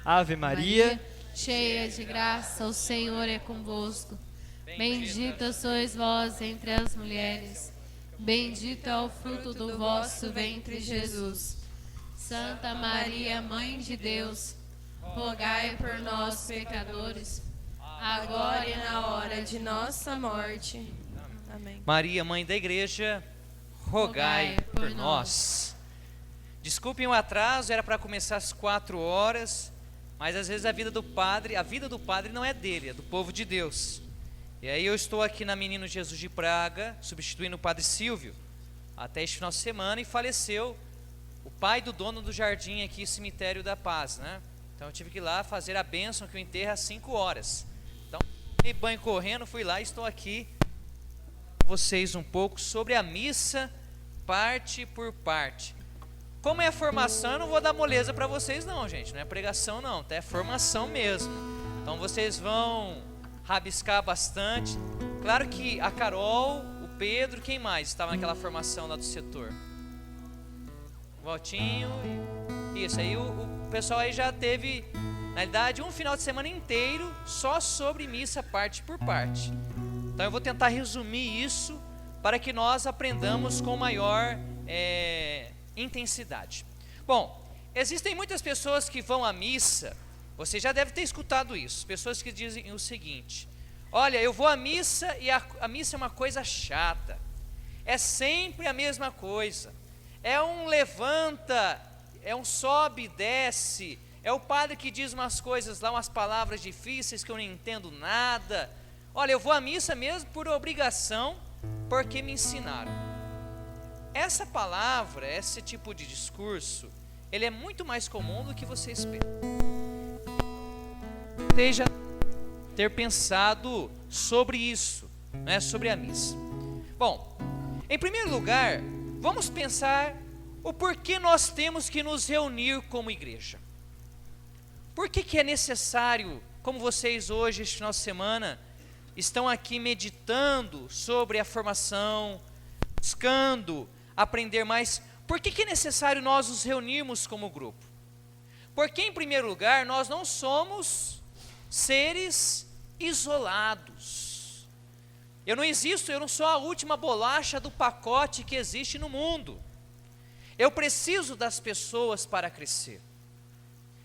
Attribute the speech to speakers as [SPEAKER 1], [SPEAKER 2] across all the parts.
[SPEAKER 1] Ave Maria,
[SPEAKER 2] cheia de graça, o Senhor é convosco. Bendita sois vós entre as mulheres. Bendito é o fruto do vosso ventre, Jesus. Santa Maria, Mãe de Deus, rogai por nós, pecadores, agora e na hora de nossa morte. Amém.
[SPEAKER 3] Maria, Mãe da Igreja, rogai por nós. Desculpem o atraso, era para começar às 4 horas, mas às vezes a vida do padre não é dele, é do povo de Deus. E aí eu estou aqui na Menino Jesus de Praga, substituindo o padre Silvio, até este final de semana, e faleceu o pai do dono do jardim aqui, Cemitério da Paz, né? Então eu tive que ir lá fazer a bênção, que o enterro é às 5 horas. Então, dei banho correndo, fui lá e estou aqui com vocês um pouco sobre a missa, parte por parte. Como é a formação, eu não vou dar moleza para vocês não, gente, não é pregação não, tá? É formação mesmo. Então vocês vão rabiscar bastante. Claro que a Carol, o Pedro, quem mais estava naquela formação lá do setor? O Valtinho, isso aí o pessoal aí já teve, na realidade, um final de semana inteiro só sobre missa parte por parte. Então eu vou tentar resumir isso para que nós aprendamos com maior intensidade. Bom, existem muitas pessoas que vão à missa, você já deve ter escutado isso, pessoas que dizem o seguinte: olha, eu vou à missa e a missa é uma coisa chata, é sempre a mesma coisa, é um levanta, é um sobe e desce, é o padre que diz umas coisas lá, umas palavras difíceis que eu não entendo nada. Olha, eu vou à missa mesmo por obrigação, porque me ensinaram. Essa palavra, esse tipo de discurso, ele é muito mais comum do que você espera. Seja ter pensado sobre isso, né, sobre a missa. Bom, em primeiro lugar, vamos pensar o porquê nós temos que nos reunir como igreja. Por que é necessário, como vocês hoje, este final de semana, estão aqui meditando sobre a formação, buscando aprender mais, por que é necessário nós nos reunirmos como grupo? Porque, em primeiro lugar, nós não somos seres isolados. Eu não existo, eu não sou a última bolacha do pacote que existe no mundo. Eu preciso das pessoas para crescer.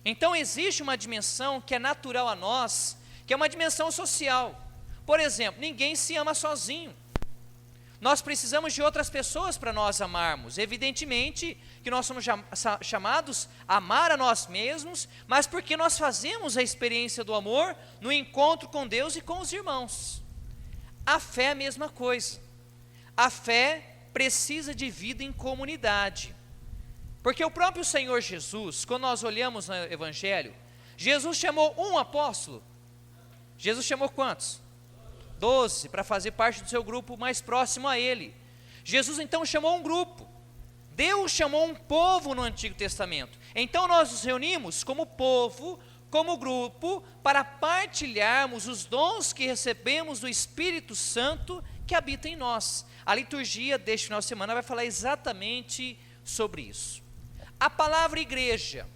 [SPEAKER 3] Então existe uma dimensão que é natural a nós, que é uma dimensão social. Por exemplo, ninguém se ama sozinho. Nós precisamos de outras pessoas para nós amarmos. Evidentemente que nós somos chamados a amar a nós mesmos, mas porque nós fazemos a experiência do amor no encontro com Deus e com os irmãos. A fé é a mesma coisa. A fé precisa de vida em comunidade. Porque o próprio Senhor Jesus, quando nós olhamos no Evangelho, Jesus chamou um apóstolo. Jesus chamou quantos? 12, para fazer parte do seu grupo mais próximo a ele. Jesus então chamou um grupo. Deus chamou um povo no Antigo Testamento. Então nós nos reunimos como povo, como grupo, para partilharmos os dons que recebemos do Espírito Santo que habita em nós. A liturgia deste final de semana vai falar exatamente sobre isso. A palavra igreja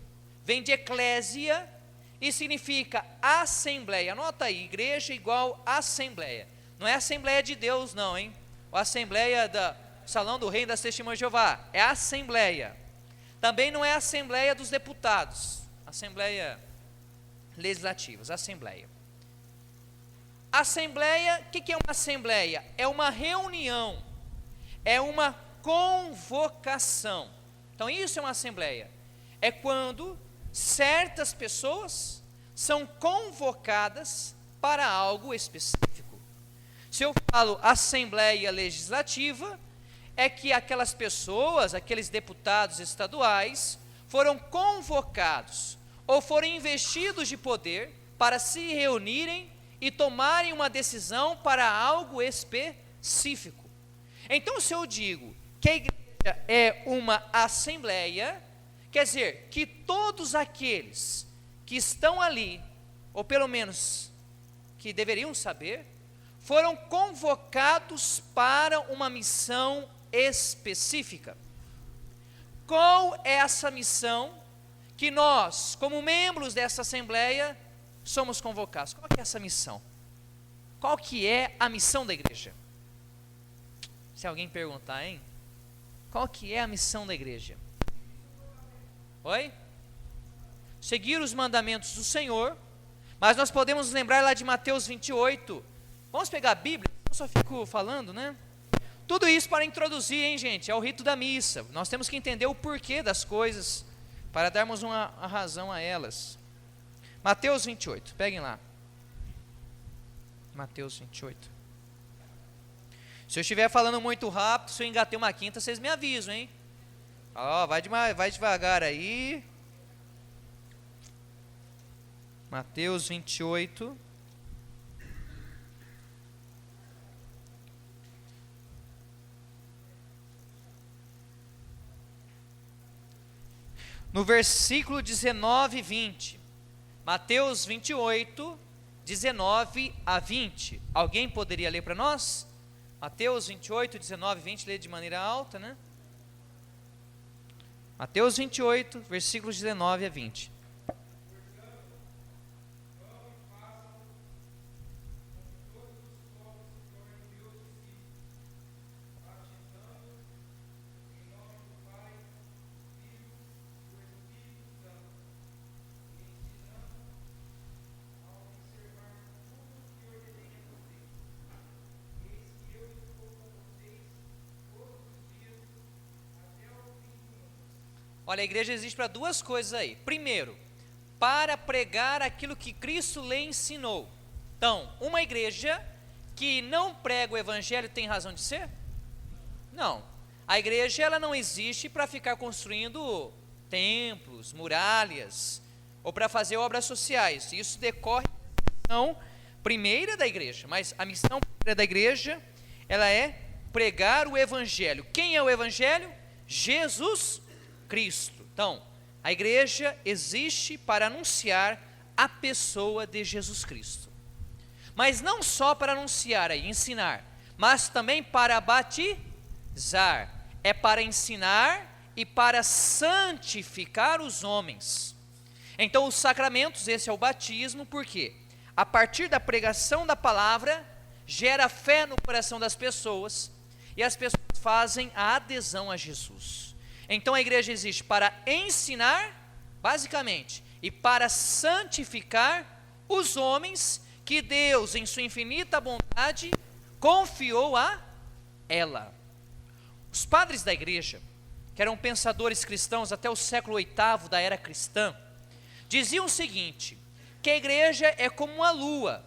[SPEAKER 3] vem de eclésia e significa assembleia. Anota aí, igreja igual assembleia. Não é Assembleia de Deus não, hein? Ou Assembleia do Salão do Reino das Testemunhas de Jeová. É assembleia. Também não é Assembleia dos Deputados. Assembleia Legislativas, assembleia. Assembleia, o que é uma assembleia? É uma reunião. É uma convocação. Então isso é uma assembleia. É quando certas pessoas são convocadas para algo específico. Se eu falo Assembleia Legislativa, é que aquelas pessoas, aqueles deputados estaduais, foram convocados ou foram investidos de poder para se reunirem e tomarem uma decisão para algo específico. Então, se eu digo que a igreja é uma assembleia, quer dizer que todos aqueles que estão ali, ou pelo menos que deveriam saber, foram convocados para uma missão específica. Qual é essa missão que nós, como membros dessa assembleia, somos convocados. Qual que é essa missão? Qual que é a missão da igreja? Se alguém perguntar, hein? Qual que é a missão da igreja? Oi? Seguir os mandamentos do Senhor, mas nós podemos nos lembrar lá de Mateus 28. Vamos pegar a Bíblia? Eu só fico falando, né? Tudo isso para introduzir, hein, gente? É o rito da missa. Nós temos que entender o porquê das coisas, para darmos uma razão a elas. Mateus 28, peguem lá. Mateus 28. Se eu estiver falando muito rápido, se eu engatei uma quinta, vocês me avisam, hein? Ó, vai devagar aí. Mateus 28. No versículo 19 e 20. Mateus 28, 19 a 20. Alguém poderia ler para nós? Mateus 28, 19 e 20, lê de maneira alta, né? Mateus 28, versículos 19 a 20. Olha, a igreja existe para duas coisas aí. Primeiro, para pregar aquilo que Cristo lhe ensinou. Então, uma igreja que não prega o evangelho tem razão de ser? Não. A igreja ela não existe para ficar construindo templos, muralhas, ou para fazer obras sociais. Isso decorre da missão primeira da igreja. Mas a missão primeira da igreja, ela é pregar o evangelho. Quem é o evangelho? Jesus Cristo. Então, a igreja existe para anunciar a pessoa de Jesus Cristo. Mas não só para anunciar e ensinar, mas também para batizar. É para ensinar e para santificar os homens. Então, os sacramentos, esse é o batismo, porque a partir da pregação da palavra, gera fé no coração das pessoas, e as pessoas fazem a adesão a Jesus. Então a igreja existe para ensinar, basicamente, e para santificar os homens que Deus, em sua infinita bondade, confiou a ela. Os padres da igreja, que eram pensadores cristãos até o século VIII da era cristã, diziam o seguinte, que a igreja é como uma lua,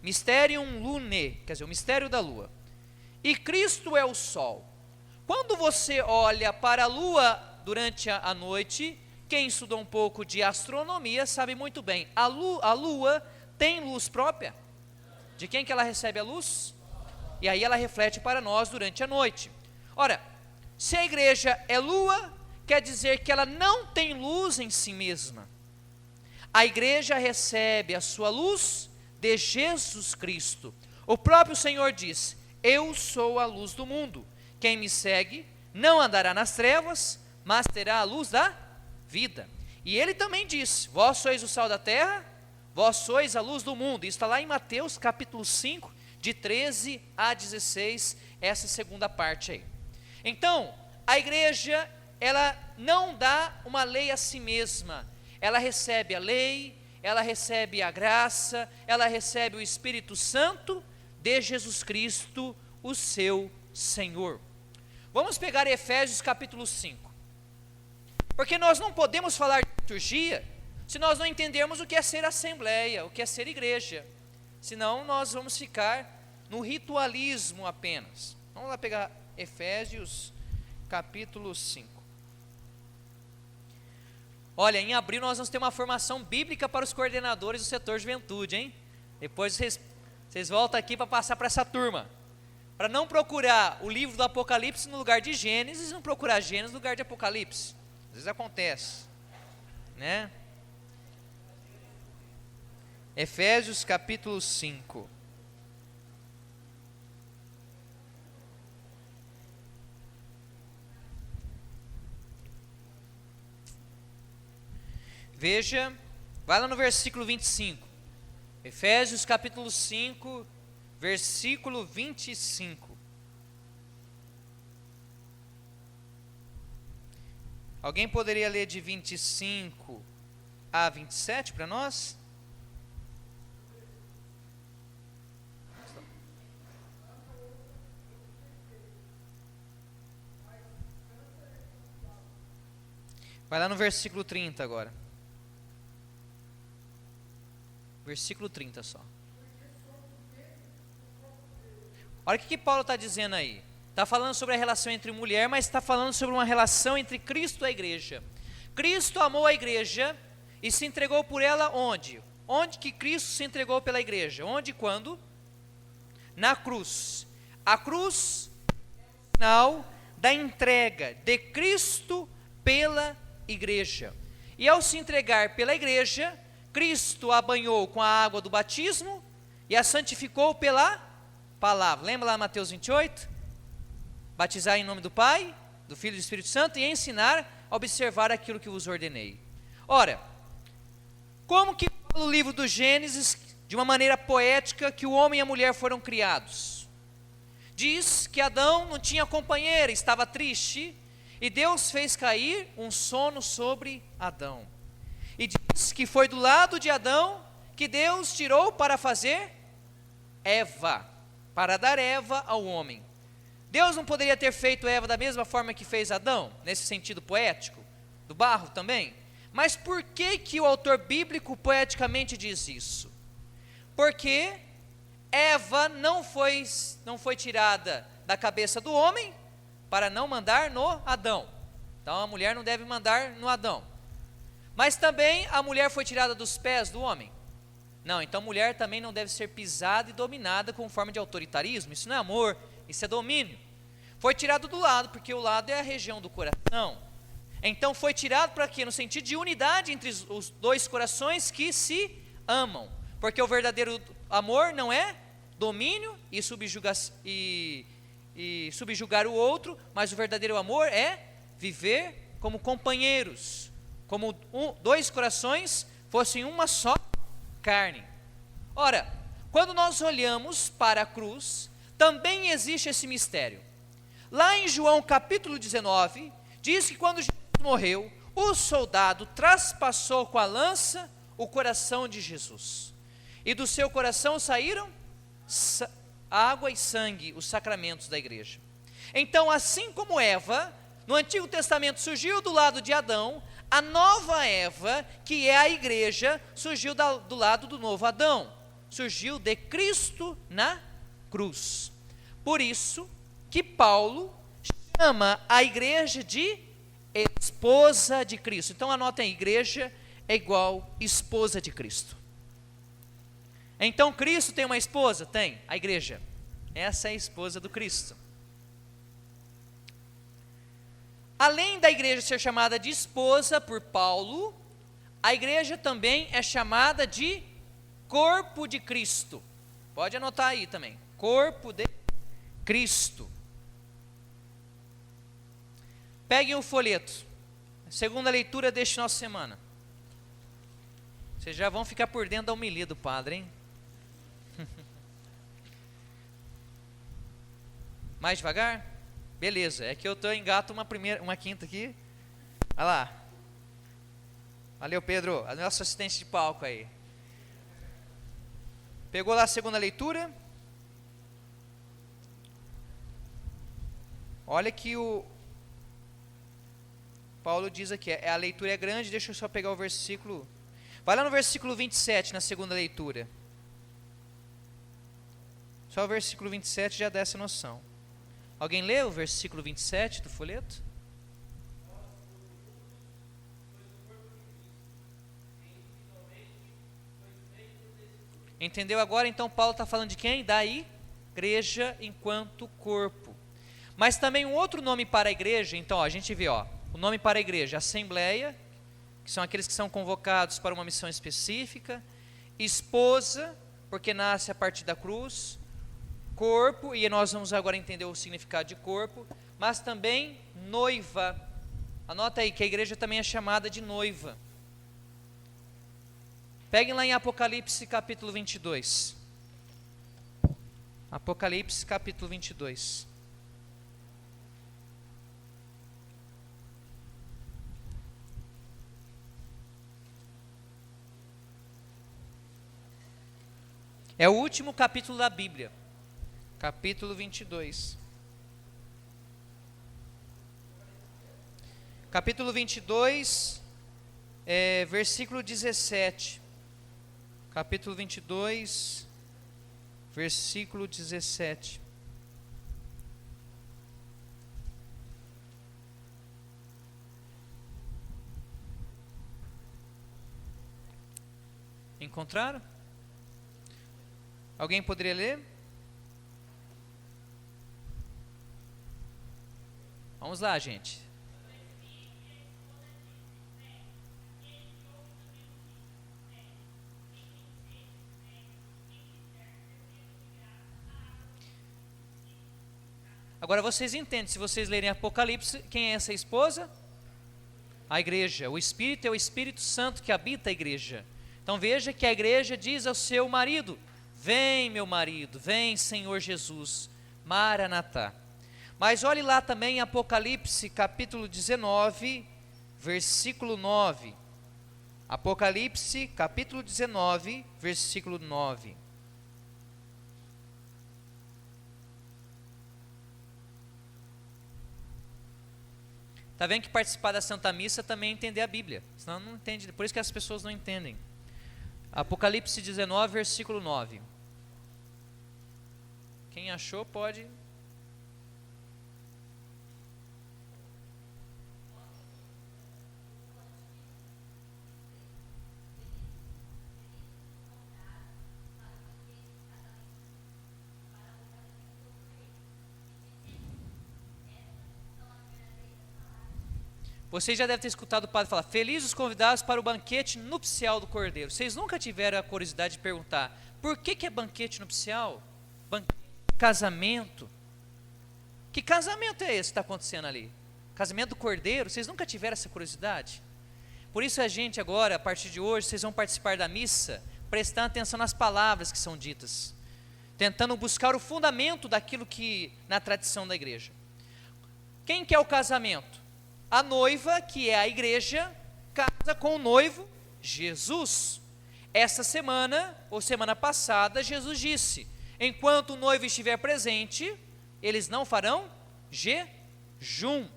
[SPEAKER 3] mysterium lunae, quer dizer, o mistério da lua, e Cristo é o sol. Quando você olha para a lua durante a noite, quem estudou um pouco de astronomia sabe muito bem, a lua tem luz própria. De quem que ela recebe a luz? E aí ela reflete para nós durante a noite. Ora, se a igreja é lua, quer dizer que ela não tem luz em si mesma. A igreja recebe a sua luz de Jesus Cristo. O próprio Senhor diz, eu sou a luz do mundo. Quem me segue não andará nas trevas, mas terá a luz da vida. E ele também diz, vós sois o sal da terra, vós sois a luz do mundo. Isso está lá em Mateus capítulo 5, de 13 a 16, essa segunda parte aí. Então, a igreja, ela não dá uma lei a si mesma. Ela recebe a lei, ela recebe a graça, ela recebe o Espírito Santo de Jesus Cristo, o seu Senhor. Vamos pegar Efésios capítulo 5. Porque nós não podemos falar de liturgia se nós não entendermos o que é ser assembleia, o que é ser igreja. Senão nós vamos ficar no ritualismo apenas. Vamos lá pegar Efésios capítulo 5. Olha, em abril nós vamos ter uma formação bíblica para os coordenadores do setor juventude, hein? Depois vocês voltam aqui para passar para essa turma. Para não procurar o livro do Apocalipse no lugar de Gênesis, e não procurar Gênesis no lugar de Apocalipse. Às vezes acontece, né? Efésios capítulo 5. Veja, vai lá no versículo 25. Efésios capítulo 5, versículo 25. Alguém poderia ler de 25 a 27 para nós? Vai lá no versículo 30 agora. Versículo 30 só. Olha o que Paulo está dizendo aí. Está falando sobre a relação entre mulher, mas está falando sobre uma relação entre Cristo e a igreja. Cristo amou a igreja e se entregou por ela onde? Onde que Cristo se entregou pela igreja? Onde e quando? Na cruz. A cruz é o sinal da entrega de Cristo pela igreja. E ao se entregar pela igreja, Cristo a banhou com a água do batismo e a santificou pela palavra. Lembra lá Mateus 28? Batizar em nome do Pai, do Filho e do Espírito Santo e ensinar a observar aquilo que vos ordenei. Ora, como que fala o livro do Gênesis, de uma maneira poética, que o homem e a mulher foram criados? Diz que Adão não tinha companheira, estava triste, e Deus fez cair um sono sobre Adão. E diz que foi do lado de Adão que Deus tirou para fazer Eva, para dar Eva ao homem. Deus não poderia ter feito Eva da mesma forma que fez Adão, nesse sentido poético, do barro também? Mas por que que o autor bíblico poeticamente diz isso? Porque Eva não foi tirada da cabeça do homem para não mandar no Adão. Então a mulher não deve mandar no Adão. Mas também a mulher foi tirada dos pés do homem. Não, então a mulher também não deve ser pisada e dominada com forma de autoritarismo. Isso não é amor, isso é domínio. Foi tirado do lado, porque o lado é a região do coração. Então foi tirado para quê? No sentido de unidade entre os dois corações que se amam. Porque o verdadeiro amor não é domínio e subjugar o outro, mas o verdadeiro amor é viver como companheiros, como dois corações fossem uma só carne. Ora, quando nós olhamos para a cruz, também existe esse mistério. Lá em João capítulo 19, diz que quando Jesus morreu, o soldado traspassou com a lança o coração de Jesus. E do seu coração saíram água e sangue, os sacramentos da igreja. Então, assim como Eva, no Antigo Testamento surgiu do lado de Adão, a nova Eva, que é a igreja, surgiu do lado do novo Adão. Surgiu de Cristo na cruz. Por isso que Paulo chama a igreja de esposa de Cristo. Então anotem, igreja é igual esposa de Cristo. Então Cristo tem uma esposa? Tem, a igreja. Essa é a esposa do Cristo. Além da igreja ser chamada de esposa por Paulo, a igreja também é chamada de corpo de Cristo. Pode anotar aí também, corpo de Cristo. Peguem o folheto, segunda leitura deste nossa semana. Vocês já vão ficar por dentro da homilia do padre, hein? Mais devagar? Beleza, é que eu engato uma quinta aqui. Olha lá. Valeu, Pedro, a nossa assistente de palco aí. Pegou lá a segunda leitura? Olha que o Paulo diz aqui, a leitura é grande, deixa eu só pegar o versículo. Vai lá no versículo 27, na segunda leitura. Só o versículo 27 já dá essa noção. Alguém lê o versículo 27 do folheto? Entendeu agora? Então Paulo está falando de quem? Da igreja enquanto corpo. Mas também um outro nome para a igreja, então a gente vê, o nome para a igreja, assembleia, que são aqueles que são convocados para uma missão específica, esposa, porque nasce a partir da cruz, corpo, e nós vamos agora entender o significado de corpo, mas também noiva. Anota aí que a igreja também é chamada de noiva. Peguem lá em Apocalipse capítulo 22. Apocalipse capítulo 22. É o último capítulo da Bíblia. Capítulo 22. Capítulo 22, versículo 17. Capítulo 22, versículo 17. Encontraram? Alguém poderia ler? Vamos lá, gente. Agora vocês entendem, se vocês lerem Apocalipse, quem é essa esposa? A igreja. O Espírito é o Espírito Santo que habita a igreja. Então veja que a igreja diz ao seu marido: vem, meu marido, vem, Senhor Jesus, Maranatá. Mas olhe lá também em Apocalipse capítulo 19, versículo 9. Apocalipse capítulo 19, versículo 9. Está vendo que participar da Santa Missa também é entender a Bíblia, senão não entende, por isso que as pessoas não entendem. Apocalipse 19, versículo 9. Quem achou pode. Vocês já devem ter escutado o padre falar: felizes os convidados para o banquete nupcial do Cordeiro. Vocês nunca tiveram a curiosidade de perguntar: por que é banquete nupcial? Casamento. Que casamento é esse que está acontecendo ali? Casamento do Cordeiro? Vocês nunca tiveram essa curiosidade? Por isso a gente agora, a partir de hoje, vocês vão participar da missa, prestando atenção nas palavras que são ditas, tentando buscar o fundamento daquilo que, na tradição da igreja. Quem quer o casamento? A noiva, que é a igreja, casa com o noivo, Jesus. Essa semana, ou semana passada, Jesus disse: enquanto o noivo estiver presente, eles não farão jejum,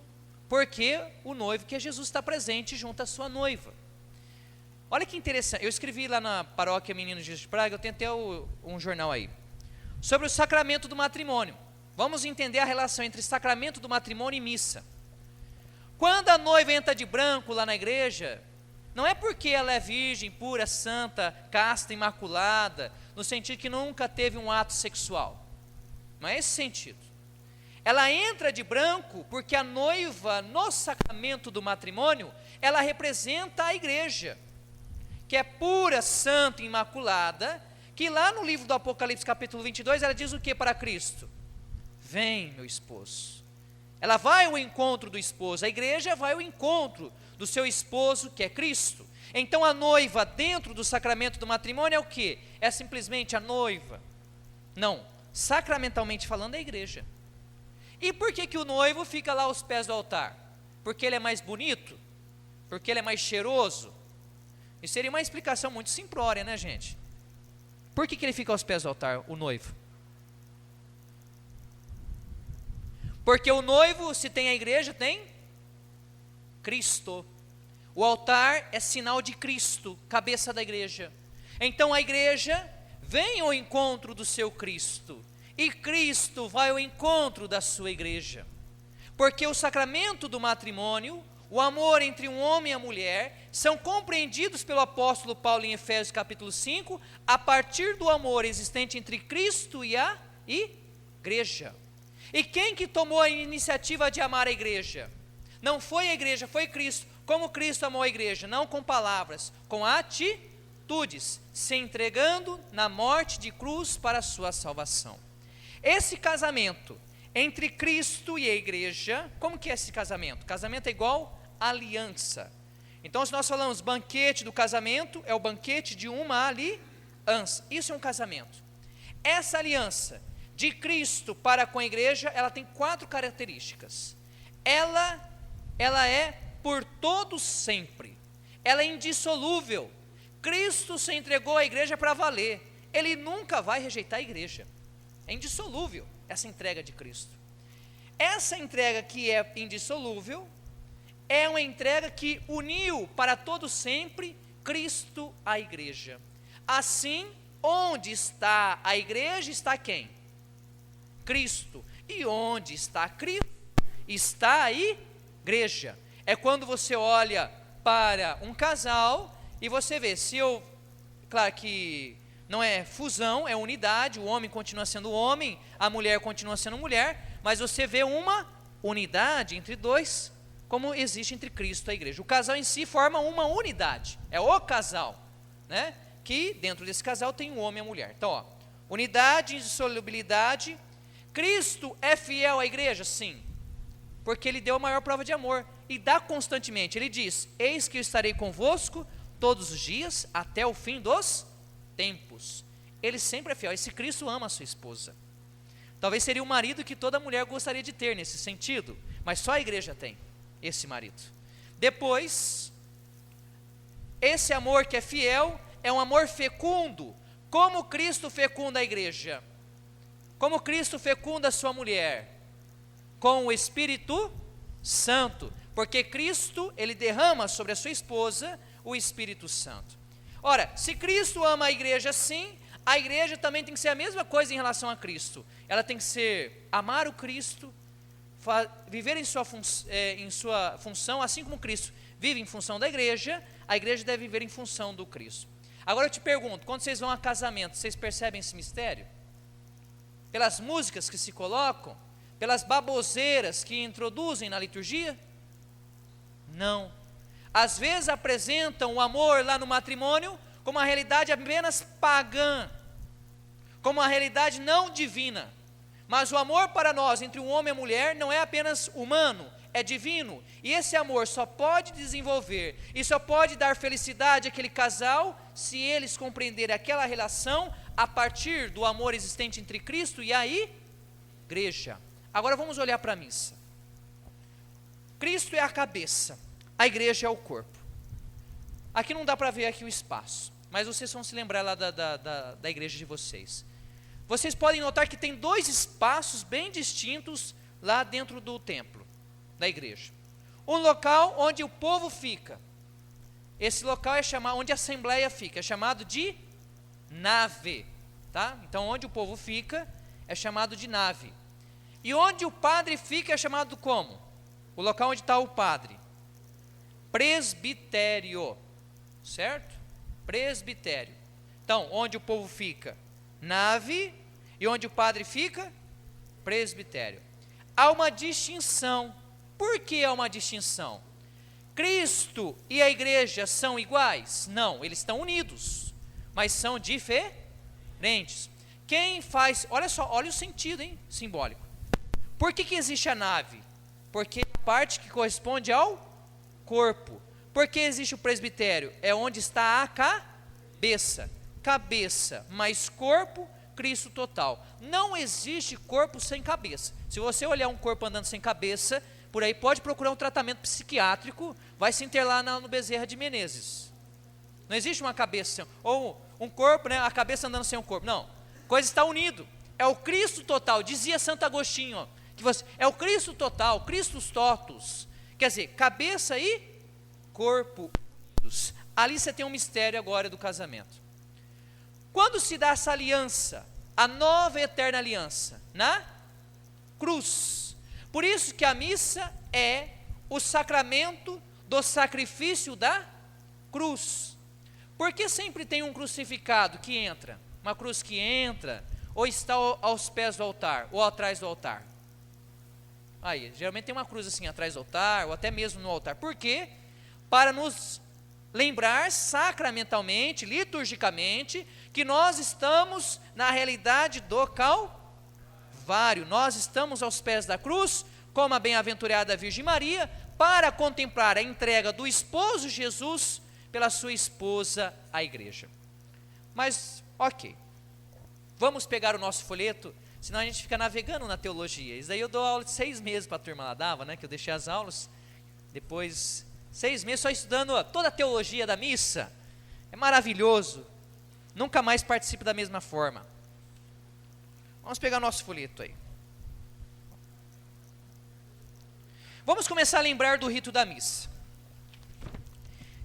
[SPEAKER 3] porque o noivo, que é Jesus, está presente junto à sua noiva. Olha que interessante, eu escrevi lá na paróquia Meninos de Praga, eu tentei um jornal aí, sobre o sacramento do matrimônio. Vamos entender a relação entre sacramento do matrimônio e missa. Quando a noiva entra de branco lá na igreja, não é porque ela é virgem, pura, santa, casta, imaculada, no sentido que nunca teve um ato sexual. Não é esse sentido. Ela entra de branco porque a noiva, no sacramento do matrimônio, ela representa a igreja, que é pura, santa, imaculada, que lá no livro do Apocalipse capítulo 22, ela diz o que para Cristo? Vem, meu esposo. Ela vai ao encontro do esposo, a igreja vai ao encontro do seu esposo, que é Cristo. Então a noiva dentro do sacramento do matrimônio é o que? É simplesmente a noiva? Não, sacramentalmente falando é a igreja. E por que o noivo fica lá aos pés do altar? Porque ele é mais bonito? Porque ele é mais cheiroso? Isso seria uma explicação muito simplória, né, gente? Por que ele fica aos pés do altar, o noivo? Porque o noivo, se tem a igreja, tem Cristo. O altar é sinal de Cristo, cabeça da igreja. Então a igreja vem ao encontro do seu Cristo, e Cristo vai ao encontro da sua igreja. Porque o sacramento do matrimônio, o amor entre um homem e a mulher, são compreendidos pelo apóstolo Paulo em Efésios capítulo 5, a partir do amor existente entre Cristo e a igreja. E quem que tomou a iniciativa de amar a igreja? Não foi a igreja, foi Cristo. Como Cristo amou a igreja? Não com palavras, com atitudes, se entregando na morte de cruz para a sua salvação. Esse casamento entre Cristo e a igreja, como que é esse casamento? Casamento é igual aliança. Então, se nós falamos banquete do casamento, é o banquete de uma aliança. Isso é um casamento. Essa aliança de Cristo para com a igreja, ela tem 4 características. Ela é por todo sempre. Ela é indissolúvel. Cristo se entregou à igreja para valer. Ele nunca vai rejeitar a igreja. É indissolúvel essa entrega de Cristo. Essa entrega que é indissolúvel é uma entrega que uniu para todo sempre Cristo à igreja. Assim, onde está a igreja, está quem? Cristo. E onde está Cristo, está a igreja. É quando você olha para um casal e você vê, claro que não é fusão, é unidade, o homem continua sendo homem, a mulher continua sendo mulher, mas você vê uma unidade entre dois, como existe entre Cristo e a igreja. O casal em si forma uma unidade, é o casal, né? Que dentro desse casal tem o homem e a mulher. Então, ó, unidade, indissolubilidade. Cristo é fiel à igreja? Sim, porque Ele deu a maior prova de amor, e dá constantemente. Ele diz, eis que eu estarei convosco todos os dias, até o fim dos tempos. Ele sempre é fiel. Esse Cristo ama a sua esposa. Talvez seria o marido que toda mulher gostaria de ter nesse sentido, mas só a igreja tem esse marido. Depois, esse amor que é fiel, é um amor fecundo. Como Cristo fecunda a igreja? Como Cristo fecunda a sua mulher? Com o Espírito Santo, porque Cristo, Ele derrama sobre a sua esposa o Espírito Santo. Ora, se Cristo ama a igreja sim, a igreja também tem que ser a mesma coisa em relação a Cristo. Ela tem que ser, amar o Cristo, viver em sua função, assim como Cristo vive em função da igreja, a igreja deve viver em função do Cristo. Agora eu te pergunto, quando vocês vão a casamento, vocês percebem esse mistério? Pelas músicas que se colocam, pelas baboseiras que introduzem na liturgia? Não. Às vezes apresentam o amor lá no matrimônio como uma realidade apenas pagã, como uma realidade não divina. Mas o amor para nós, entre um homem e a mulher, não é apenas humano, é divino. E esse amor só pode desenvolver e só pode dar felicidade àquele casal se eles compreenderem aquela relação a partir do amor existente entre Cristo e a igreja. Agora vamos olhar para a missa. Cristo é a cabeça, a igreja é o corpo. Aqui não dá para ver aqui o espaço, mas vocês vão se lembrar lá da igreja de vocês. Vocês podem notar que tem 2 espaços bem distintos lá dentro do templo, da igreja. Um local onde o povo fica. Esse local é chamado, onde a assembleia fica, é chamado de nave, tá? Então onde o povo fica é chamado de nave. E onde o padre fica é chamado como? O local onde está o padre. Presbitério, certo? Presbitério. Então, onde o povo fica? Nave. E onde o padre fica? Presbitério. Há uma distinção. Por que há uma distinção? Cristo e a igreja são iguais? Não, eles estão unidos, mas são diferentes. Quem faz, olha só, olha o sentido, hein, simbólico. Por que existe a nave? Porque é a parte que corresponde ao corpo. Por que existe o presbitério? É onde está a cabeça. Cabeça mais corpo, Cristo total. Não existe corpo sem cabeça. Se você olhar um corpo andando sem cabeça, por aí pode procurar um tratamento psiquiátrico, vai se internar no Bezerra de Menezes. Não existe uma cabeça, ou um corpo, né, a cabeça andando sem um corpo. Não, coisa está unido. É o Cristo total, dizia Santo Agostinho, ó, é o Cristo total, Christus totus. Quer dizer, cabeça e corpo. Ali você tem um mistério agora do casamento. Quando se dá essa aliança, a nova e eterna aliança? Na cruz. Por isso que a missa é o sacramento do sacrifício da cruz. Porque sempre tem um crucificado que entra, uma cruz que entra, ou está aos pés do altar, ou atrás do altar. Aí, geralmente tem uma cruz assim atrás do altar, ou até mesmo no altar. Por quê? Para nos lembrar sacramentalmente, liturgicamente, que nós estamos na realidade do Calvário. Nós estamos aos pés da cruz, como a bem-aventurada Virgem Maria, para contemplar a entrega do esposo Jesus pela sua esposa, a igreja. Mas, ok, vamos pegar o nosso folheto, senão a gente fica navegando na teologia. Isso daí eu dou aula de 6 meses para a turma lá, dava, né, que eu deixei as aulas, depois 6 meses só estudando toda a teologia da missa. É maravilhoso, nunca mais participo da mesma forma. Vamos pegar o nosso folheto aí. Vamos começar a lembrar do rito da missa.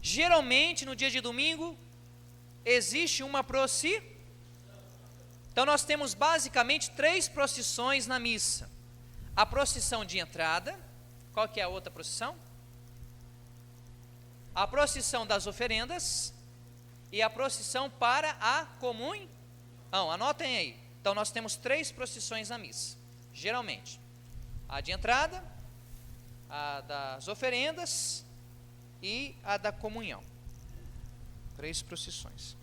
[SPEAKER 3] Geralmente, no dia de domingo, existe uma procissão. Então, nós temos basicamente 3 procissões na missa. A procissão de entrada. Qual que é a outra procissão? A procissão das oferendas. E a procissão para a comunhão. Anotem aí. Então, nós temos 3 procissões na missa, geralmente. A de entrada, a das oferendas e a da comunhão. 3 procissões.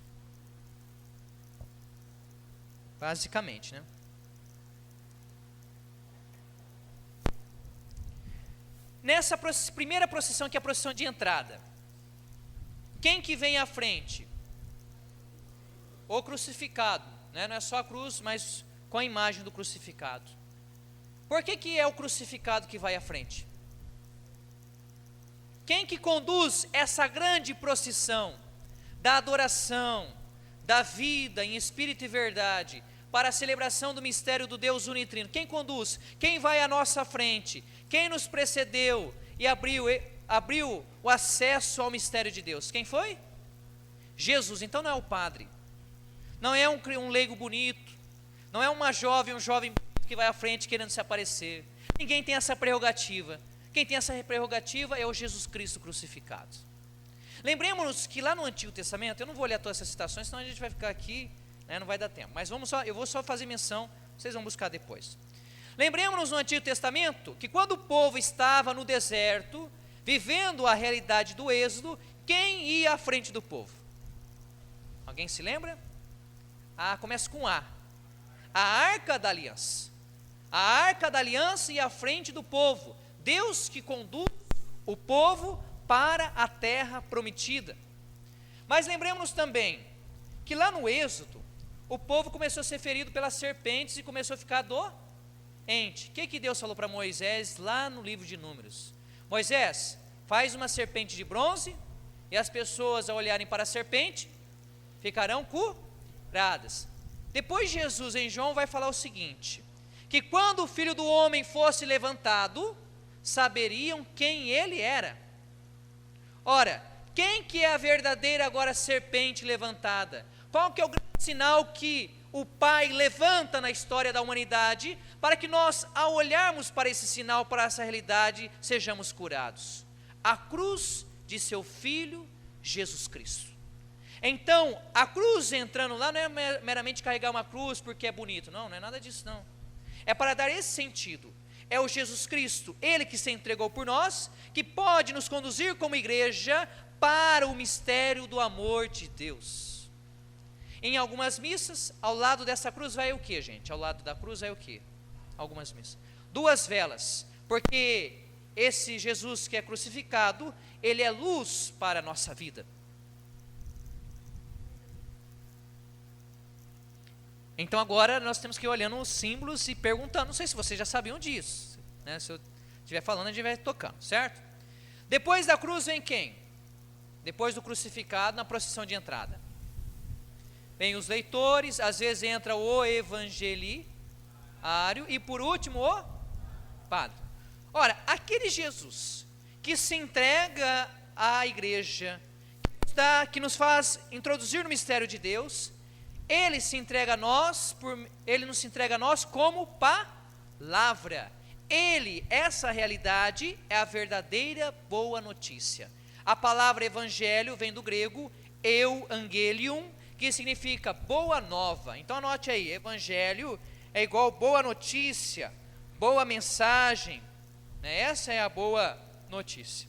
[SPEAKER 3] Basicamente, né? Nessa primeira procissão, que é a procissão de entrada, quem que vem à frente? O crucificado, né? Não é só a cruz, mas com a imagem do crucificado. Por que é o crucificado que vai à frente? Quem que conduz essa grande procissão da adoração, da vida em espírito e verdade, para a celebração do mistério do Deus unitrino? Quem conduz? Quem vai à nossa frente? Quem nos precedeu e abriu o acesso ao mistério de Deus? Quem foi? Jesus. Então não é o padre, não é um leigo bonito, não é um jovem que vai à frente querendo se aparecer. Ninguém tem essa prerrogativa. Quem tem essa prerrogativa é o Jesus Cristo crucificado. Lembremos-nos que lá no Antigo Testamento, eu não vou ler todas essas citações, senão a gente vai ficar aqui, né, não vai dar tempo. Mas eu vou só fazer menção, vocês vão buscar depois. Lembremos-nos no Antigo Testamento que quando o povo estava no deserto, vivendo a realidade do êxodo, quem ia à frente do povo? Alguém se lembra? Começa com A. A Arca da Aliança. A Arca da Aliança ia à frente do povo. Deus que conduz o povo para a terra prometida. Mas lembremos também que lá no Êxodo, o povo começou a ser ferido pelas serpentes e começou a ficar doente. O que Deus falou para Moisés lá no livro de Números? Moisés, faz uma serpente de bronze, e as pessoas, ao olharem para a serpente, ficarão curadas. Depois Jesus, em João, vai falar o seguinte, que quando o Filho do Homem fosse levantado, saberiam quem ele era. Ora, quem que é a verdadeira agora serpente levantada? Qual que é o grande sinal que o Pai levanta na história da humanidade, para que nós, ao olharmos para esse sinal, para essa realidade, sejamos curados? A cruz de seu Filho, Jesus Cristo. Então, a cruz entrando lá não é meramente carregar uma cruz porque é bonito, não é nada disso não. É para dar esse sentido. É o Jesus Cristo, Ele que se entregou por nós, que pode nos conduzir como igreja para o mistério do amor de Deus. Em algumas missas, ao lado dessa cruz vai o que, gente? Ao lado da cruz vai o que? Algumas missas. 2 velas, porque esse Jesus que é crucificado, Ele é luz para a nossa vida. Então agora nós temos que ir olhando os símbolos e perguntando, não sei se vocês já sabiam disso, né? Se eu estiver falando, a gente vai tocando, certo? Depois da cruz vem quem? Depois do crucificado, na procissão de entrada. Vem os leitores, às vezes entra o evangeliário e por último o padre. Ora, aquele Jesus que se entrega à igreja, que nos faz introduzir no mistério de Deus, Ele se entrega a nós, Ele nos entrega a nós como palavra. Ele, essa realidade, é a verdadeira boa notícia. A palavra evangelho vem do grego euangelion, que significa boa nova. Então anote aí, evangelho é igual boa notícia, boa mensagem, né? Essa é a boa notícia.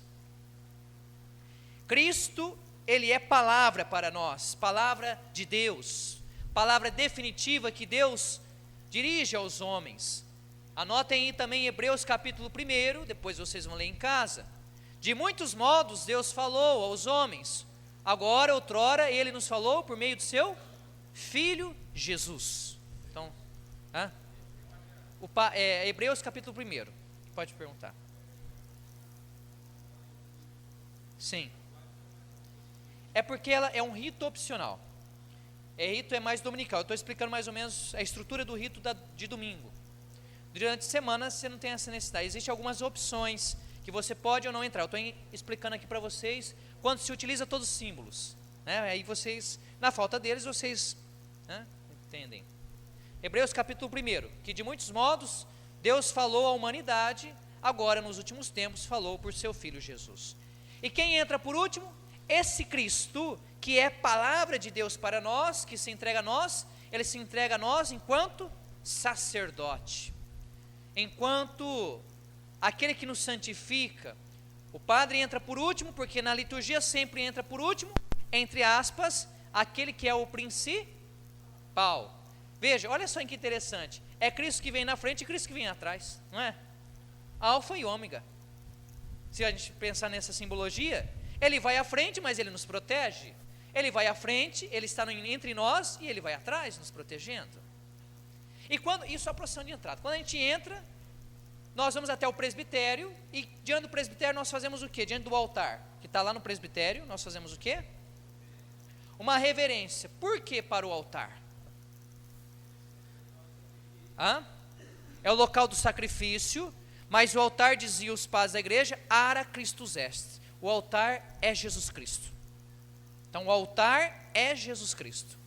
[SPEAKER 3] Cristo, Ele é palavra para nós, palavra de Deus, palavra definitiva que Deus dirige aos homens. Anotem aí também Hebreus capítulo 1, depois vocês vão ler em casa. De muitos modos Deus falou aos homens, agora, outrora, Ele nos falou por meio do seu Filho Jesus. Então, Hebreus capítulo 1, pode perguntar. Sim. É porque ela é um rito opcional. Rito é mais dominical. Eu estou explicando mais ou menos a estrutura do rito de domingo. Durante a semana você não tem essa necessidade. Existem algumas opções que você pode ou não entrar. Eu estou explicando aqui para vocês quando se utiliza todos os símbolos, né? Aí vocês, na falta deles, vocês, né, entendem. Hebreus capítulo 1, que de muitos modos Deus falou à humanidade, agora nos últimos tempos falou por seu Filho Jesus. E quem entra por último? Esse Cristo, que é palavra de Deus para nós, que se entrega a nós, Ele se entrega a nós enquanto sacerdote, enquanto aquele que nos santifica. O padre entra por último, porque na liturgia sempre entra por último, entre aspas, aquele que é o principal. Veja, olha só que interessante, é Cristo que vem na frente e Cristo que vem atrás, não é? Alfa e ômega. Se a gente pensar nessa simbologia, Ele vai à frente, mas Ele nos protege. Ele vai à frente, Ele está entre nós e Ele vai atrás, nos protegendo. E quando, isso é a procissão de entrada. Quando a gente entra, nós vamos até o presbitério, e diante do presbitério nós fazemos o quê? Diante do altar, que está lá no presbitério, nós fazemos o quê? Uma reverência. Por que para o altar? É o local do sacrifício, mas o altar, dizia os padres da igreja, ara Christus est. O altar é Jesus Cristo. Então o altar é Jesus Cristo.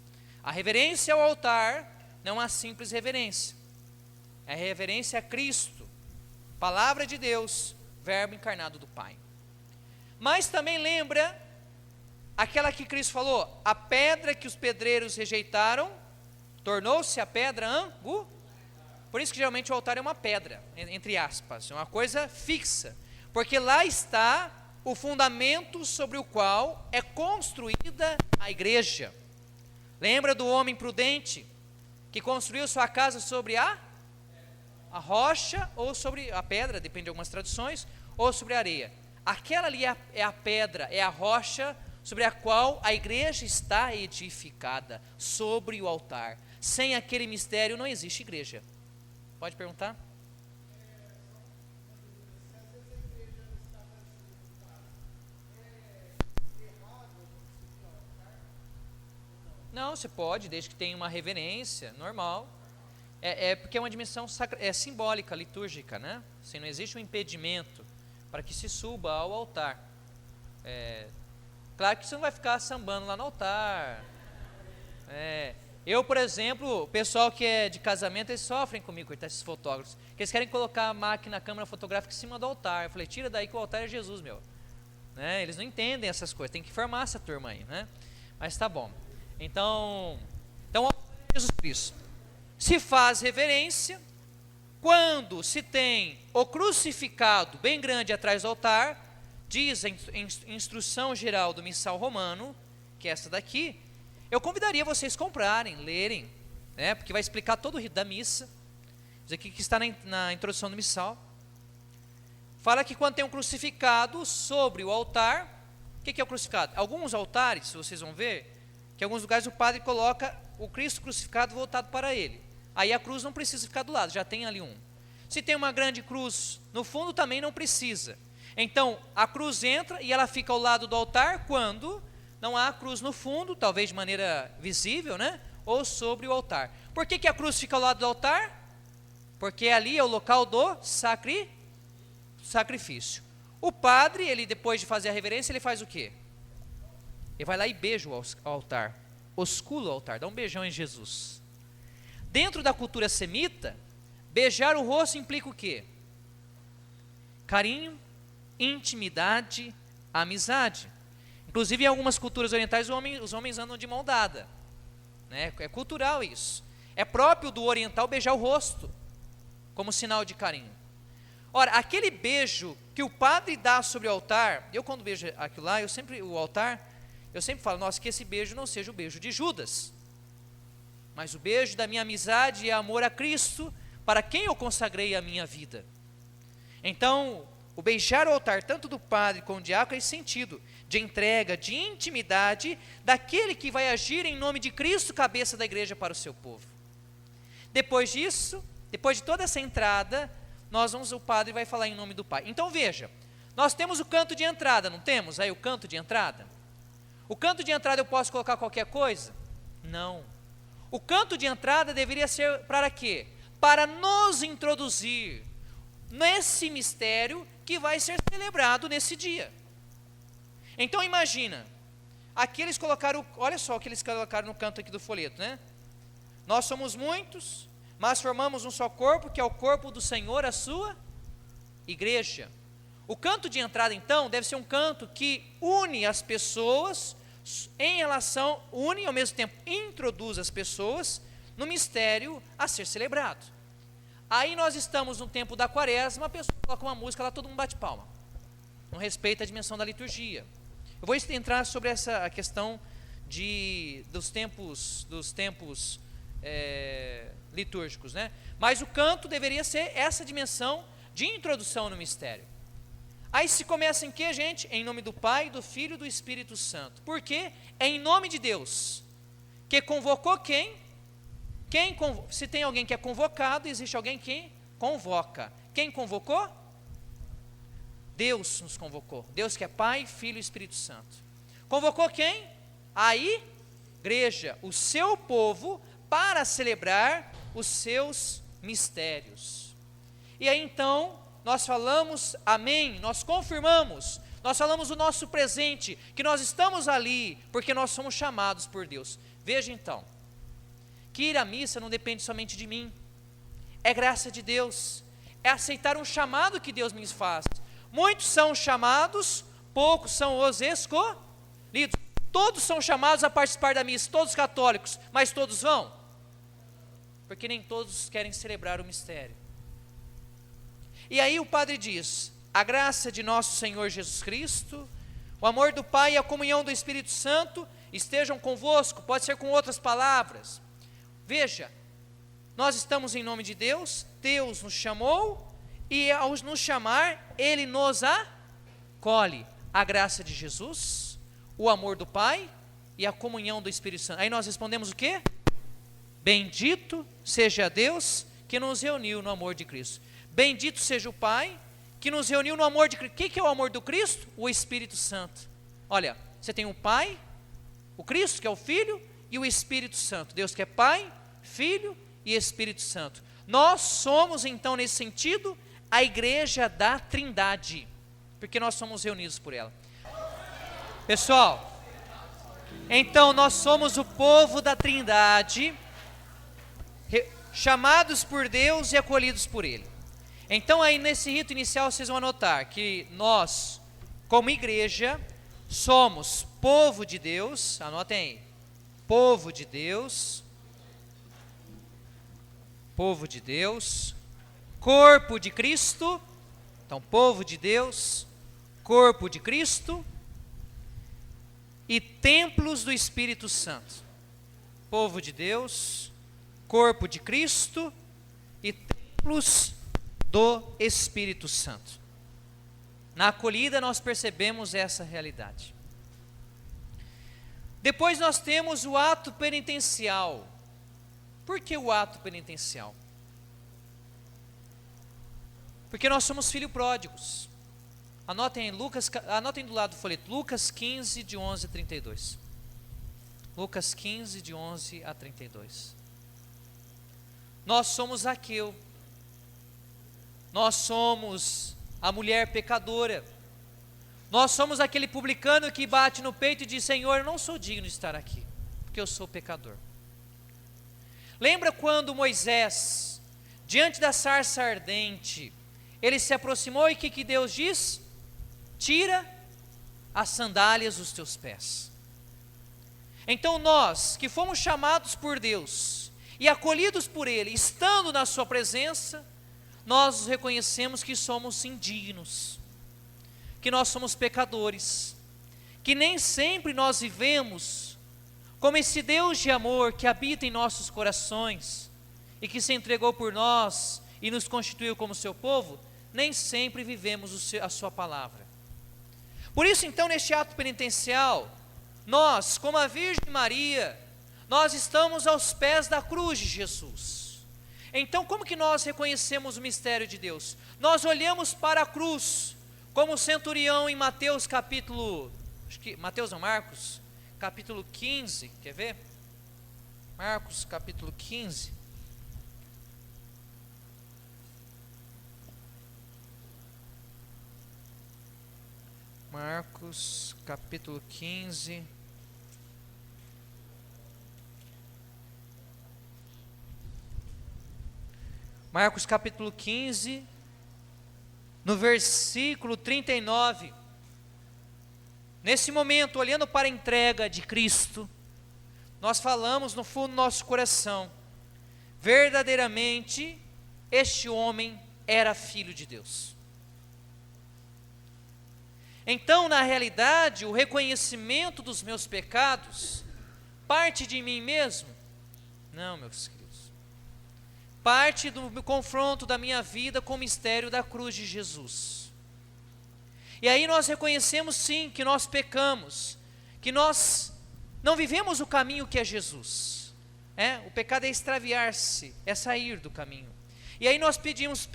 [SPEAKER 3] A reverência ao altar não é simples reverência. É reverência a Cristo, palavra de Deus, verbo encarnado do Pai. Mas também lembra aquela que Cristo falou, a pedra que os pedreiros rejeitaram, tornou-se a pedra angular. Por isso que geralmente o altar é uma pedra, entre aspas, é uma coisa fixa, porque lá está o fundamento sobre o qual é construída a igreja. Lembra do homem prudente, que construiu sua casa sobre a rocha, ou sobre a pedra, depende de algumas traduções, ou sobre a areia. Aquela ali é a pedra, é a rocha sobre a qual a igreja está edificada, sobre o altar. Sem aquele mistério não existe igreja. Pode perguntar? Não, você pode, desde que tenha uma reverência, normal. Porque é uma dimensão simbólica, litúrgica, né? Assim, não existe um impedimento para que se suba ao altar. Claro que você não vai ficar sambando lá no altar. Eu, por exemplo, o pessoal que é de casamento, eles sofrem comigo, esses fotógrafos, que eles querem colocar a máquina, a câmera fotográfica em cima do altar. Eu falei, tira daí que o altar é Jesus, meu. Né? Eles não entendem essas coisas, tem que formar essa turma aí, né? Mas tá bom. Então Jesus Cristo. Se faz reverência quando se tem o crucificado bem grande atrás do altar, diz a instrução geral do missal romano, que é essa daqui. Eu convidaria vocês a comprarem, lerem, né, porque vai explicar todo o rito da missa. Isso aqui que está na introdução do missal. Fala que quando tem um crucificado sobre o altar, o que é o crucificado? Alguns altares, vocês vão ver, que em alguns lugares o padre coloca o Cristo crucificado voltado para ele. Aí a cruz não precisa ficar do lado, já tem ali um. Se tem uma grande cruz no fundo, também não precisa. Então, a cruz entra e ela fica ao lado do altar quando não há cruz no fundo, talvez de maneira visível, né? Ou sobre o altar. Por que a cruz fica ao lado do altar? Porque ali é o local do sacrifício. O padre, ele depois de fazer a reverência, ele faz o quê? Ele vai lá e beija o altar, oscula o altar, dá um beijão em Jesus. Dentro da cultura semita, beijar o rosto implica o quê? Carinho, intimidade, amizade. Inclusive em algumas culturas orientais os homens andam de mão dada, né? É cultural isso. É próprio do oriental beijar o rosto, como sinal de carinho. Ora, aquele beijo que o padre dá sobre o altar, eu quando beijo aquilo lá, eu sempre falo, nossa, que esse beijo não seja o beijo de Judas, mas o beijo da minha amizade e amor a Cristo, para quem eu consagrei a minha vida. Então, O beijar o altar, tanto do padre como do diácono, é esse sentido de entrega, de intimidade daquele que vai agir em nome de Cristo, cabeça da igreja, para o seu povo. Depois disso, depois de toda essa entrada, o padre vai falar em nome do Pai. Então veja, nós temos o canto de entrada, não temos aí o canto de entrada? O canto de entrada eu posso colocar qualquer coisa? Não. O canto de entrada deveria ser para quê? Para nos introduzir nesse mistério que vai ser celebrado nesse dia. Então imagina, aqui eles colocaram, olha só o que eles colocaram no canto aqui do folheto, né? Nós somos muitos, mas formamos um só corpo, que é o corpo do Senhor, a sua igreja. O canto de entrada, então, deve ser um canto que une as pessoas em relação, une e ao mesmo tempo introduz as pessoas no mistério a ser celebrado. Aí nós estamos no tempo da quaresma, a pessoa coloca uma música lá, todo mundo bate palma. Não respeita a dimensão da liturgia. Eu vou entrar sobre a questão dos tempos litúrgicos, né? Mas o canto deveria ser essa dimensão de introdução no mistério. Aí se começa em que, gente? Em nome do Pai, do Filho e do Espírito Santo. Por quê? É em nome de Deus. Que convocou quem? Se tem alguém que é convocado, existe alguém que convoca. Quem convocou? Deus nos convocou. Deus que é Pai, Filho e Espírito Santo. Convocou quem? A igreja, o seu povo, para celebrar os seus mistérios. E aí então, nós falamos amém, nós confirmamos, nós falamos o nosso presente, que nós estamos ali, porque nós somos chamados por Deus. Veja então, que ir à missa não depende somente de mim, é graça de Deus, é aceitar um chamado que Deus me faz. Muitos são chamados, poucos são os escolhidos. Todos são chamados a participar da missa, todos católicos, mas todos vão? Porque nem todos querem celebrar o mistério. E aí o padre diz, a graça de nosso Senhor Jesus Cristo, o amor do Pai e a comunhão do Espírito Santo estejam convosco, pode ser com outras palavras. Veja, nós estamos em nome de Deus, Deus nos chamou, e ao nos chamar, Ele nos acolhe. A graça de Jesus, o amor do Pai e a comunhão do Espírito Santo. Aí nós respondemos o quê? Bendito seja Deus que nos reuniu no amor de Cristo. Bendito seja o Pai que nos reuniu no amor de Cristo. O que é o amor do Cristo? O Espírito Santo. Olha, você tem o Pai, o Cristo que é o Filho e o Espírito Santo. Deus que é Pai, Filho e Espírito Santo. Nós somos então nesse sentido a igreja da Trindade, porque nós somos reunidos por ela. Pessoal, então nós somos o povo da Trindade, chamados por Deus e acolhidos por Ele. Então aí nesse rito inicial vocês vão anotar que nós, como igreja, somos povo de Deus, anotem aí, povo de Deus, corpo de Cristo, então povo de Deus, corpo de Cristo e templos do Espírito Santo. Povo de Deus, corpo de Cristo e templos do Espírito Santo. Na acolhida nós percebemos essa realidade. Depois nós temos o ato penitencial. Por que o ato penitencial? Porque nós somos filhos pródigos. Anotem do lado do folheto, Lucas 15, de 11 a 32. Lucas 15, de 11 a 32. Nós somos Zaqueu. Nós somos a mulher pecadora. Nós somos aquele publicano que bate no peito e diz, Senhor, eu não sou digno de estar aqui, porque eu sou pecador. Lembra quando Moisés, diante da sarça ardente, ele se aproximou e o que Deus diz? Tira as sandálias dos teus pés. Então nós, que fomos chamados por Deus e acolhidos por Ele, estando na sua presença, nós reconhecemos que somos indignos, que nós somos pecadores, que nem sempre nós vivemos como esse Deus de amor que habita em nossos corações e que se entregou por nós e nos constituiu como seu povo, nem sempre vivemos a sua palavra. Por isso, então, neste ato penitencial, nós, como a Virgem Maria, nós estamos aos pés da cruz de Jesus. Então, como que nós reconhecemos o mistério de Deus? Nós olhamos para a cruz, como o centurião em Mateus capítulo, Marcos, capítulo 15, quer ver? Marcos capítulo 15. Marcos capítulo 15. Marcos capítulo 15, no versículo 39. Nesse momento, olhando para a entrega de Cristo, nós falamos no fundo do nosso coração, verdadeiramente, este homem era filho de Deus. Então, na realidade, o reconhecimento dos meus pecados parte de mim mesmo? Não, meus queridos. Parte do confronto da minha vida com o mistério da cruz de Jesus. E aí nós reconhecemos sim que nós pecamos, que nós não vivemos o caminho que é Jesus. O pecado é extraviar-se, é sair do caminho. E aí nós pedimos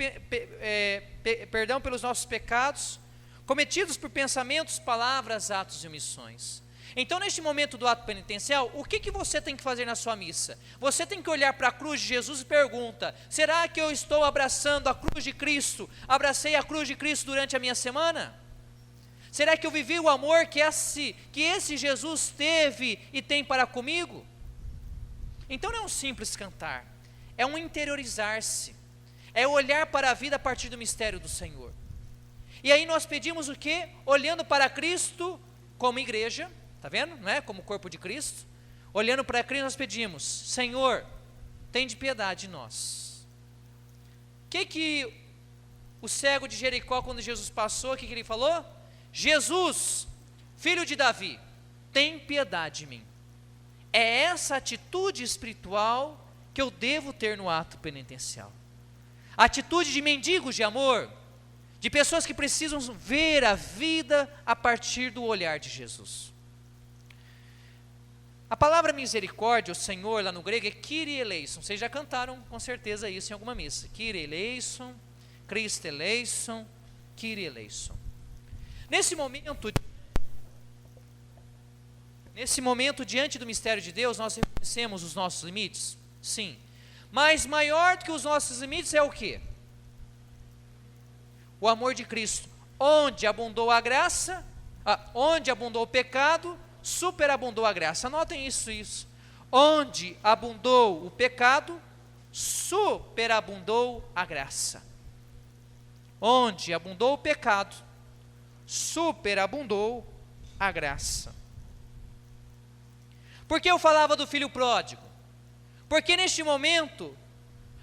[SPEAKER 3] perdão pelos nossos pecados, cometidos por pensamentos, palavras, atos e omissões. Então, neste momento do ato penitencial, o que você tem que fazer na sua missa? Você tem que olhar para a cruz de Jesus e pergunta: será que eu estou abraçando a cruz de Cristo? Abracei a cruz de Cristo durante a minha semana? Será que eu vivi o amor que esse Jesus teve e tem para comigo? Então não é um simples cantar, é um interiorizar-se, é olhar para a vida a partir do mistério do Senhor. E aí nós pedimos o quê? Olhando para Cristo como igreja, está vendo? Não é? Como corpo de Cristo. Olhando para Cristo nós pedimos: Senhor, tem de piedade de nós. O que o cego de Jericó, quando Jesus passou, o que ele falou? Jesus, filho de Davi, tem piedade de mim. É essa atitude espiritual que eu devo ter no ato penitencial. Atitude de mendigos de amor, de pessoas que precisam ver a vida a partir do olhar de Jesus. A palavra misericórdia, o Senhor, lá no grego, é Kyrie eleison. Vocês já cantaram com certeza isso em alguma missa. Kyrie eleison, Christe eleison, Kyrie eleison. Nesse momento, diante do mistério de Deus, nós reconhecemos os nossos limites? Sim. Mas maior do que os nossos limites é o quê? O amor de Cristo. Onde abundou a graça, onde abundou o pecado, superabundou a graça. Anotem isso. Onde abundou o pecado, superabundou a graça. Onde abundou o pecado, superabundou a graça. Por que eu falava do filho pródigo? Porque neste momento,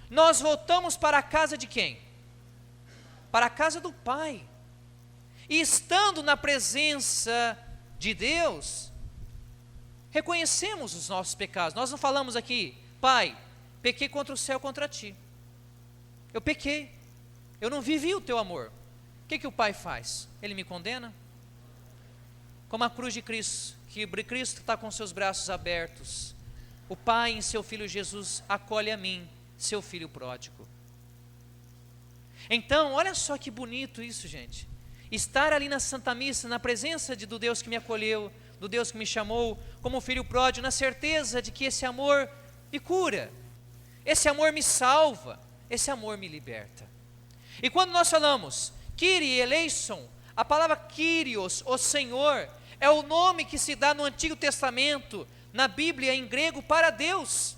[SPEAKER 3] nós voltamos para a casa de quem? Para a casa do Pai. E estando na presença de Deus, reconhecemos os nossos pecados. Nós não falamos aqui: Pai, pequei contra o céu, contra ti. Eu pequei, eu não vivi o teu amor. O que o Pai faz? Ele me condena? Como a cruz de Cristo, que Cristo está com seus braços abertos, o Pai em seu Filho Jesus acolhe a mim, seu filho pródigo. Então, olha só que bonito isso, gente. Estar ali na Santa Missa, na presença do Deus que me acolheu, do Deus que me chamou como filho pródigo, na certeza de que esse amor me cura, esse amor me salva, esse amor me liberta. E quando nós falamos Kyrie eleison, a palavra Kyrios, o Senhor, é o nome que se dá no Antigo Testamento, na Bíblia em grego, para Deus.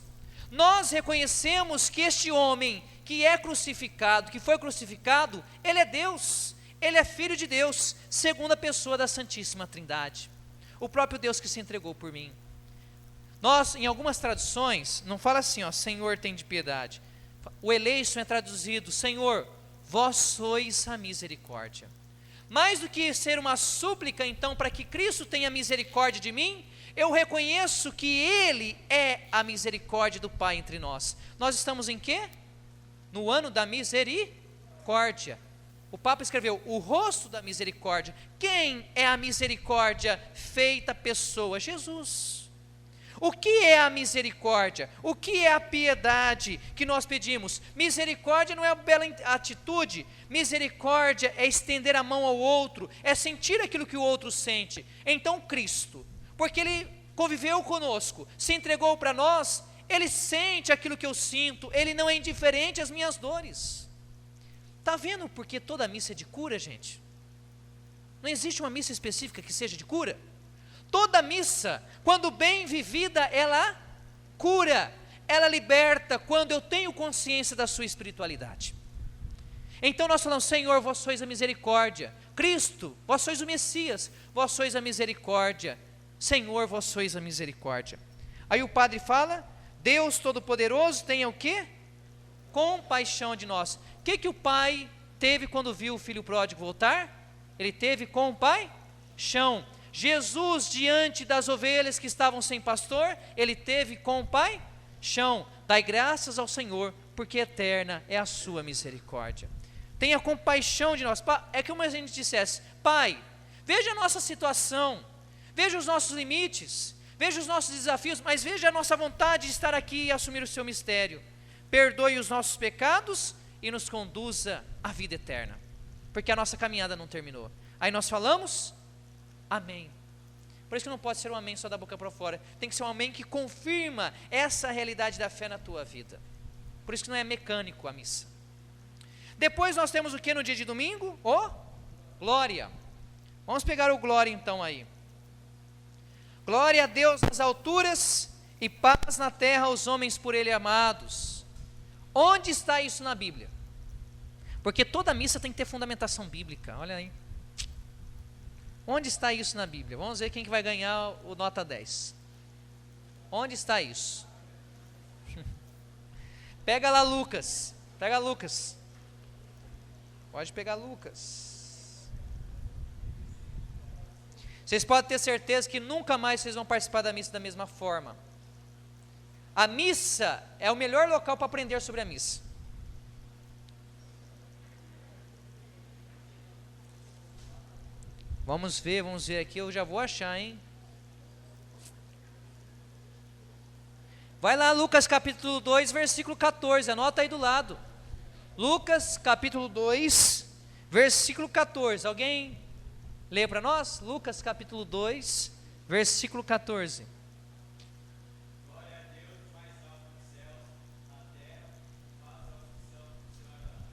[SPEAKER 3] Nós reconhecemos que este homem que é crucificado, que foi crucificado, ele é Deus, ele é Filho de Deus, segunda pessoa da Santíssima Trindade, o próprio Deus que se entregou por mim. Nós, em algumas traduções, não fala assim, Senhor, tem de piedade. O eleison é traduzido: Senhor, vós sois a misericórdia. Mais do que ser uma súplica, então, para que Cristo tenha misericórdia de mim, eu reconheço que Ele é a misericórdia do Pai entre nós. Nós estamos em quê? No ano da misericórdia. O Papa escreveu o rosto da misericórdia. Quem é a misericórdia feita pessoa? Jesus. O que é a misericórdia? O que é a piedade que nós pedimos? Misericórdia não é uma bela atitude. Misericórdia é estender a mão ao outro, é sentir aquilo que o outro sente. Então Cristo, porque Ele conviveu conosco, se entregou para nós, Ele sente aquilo que eu sinto, Ele não é indiferente às minhas dores. Está vendo porque toda missa é de cura, gente? Não existe uma missa específica que seja de cura. Toda missa, quando bem vivida, ela cura, ela liberta, quando eu tenho consciência da sua espiritualidade. Então nós falamos, Senhor, vós sois a misericórdia. Cristo, vós sois o Messias, vós sois a misericórdia. Senhor, vós sois a misericórdia. Aí o padre fala, Deus Todo-Poderoso tenha o quê? Compaixão de nós. O que o pai teve quando viu o filho pródigo voltar? Ele teve compaixão. Jesus, diante das ovelhas que estavam sem pastor, ele teve compaixão. Dai graças ao Senhor, porque eterna é a sua misericórdia. Tenha compaixão de nós. É como a gente dissesse, Pai, veja a nossa situação, veja os nossos limites, veja os nossos desafios, mas veja a nossa vontade de estar aqui e assumir o seu mistério. Perdoe os nossos pecados e nos conduza à vida eterna, porque a nossa caminhada não terminou. Aí nós falamos, amém. Por isso que não pode ser um amém só da boca para fora, tem que ser um amém que confirma essa realidade da fé na tua vida. Por isso que não é mecânico a missa. Depois nós temos o que no dia de domingo? O glória. Vamos pegar o glória então aí. Glória a Deus nas alturas e paz na terra aos homens por Ele amados. Onde está isso na Bíblia? Porque toda missa tem que ter fundamentação bíblica, olha aí. Onde está isso na Bíblia? Vamos ver quem que vai ganhar o nota 10. Onde está isso? Pega lá Lucas, pega Lucas. Pode pegar Lucas. Vocês podem ter certeza que nunca mais vocês vão participar da missa da mesma forma. A missa é o melhor local para aprender sobre a missa. Vamos ver aqui, eu já vou achar, hein? Vai lá, Lucas capítulo 2, versículo 14, anota aí do lado. Lucas capítulo 2, versículo 14. Alguém lê para nós? Lucas capítulo 2, versículo 14.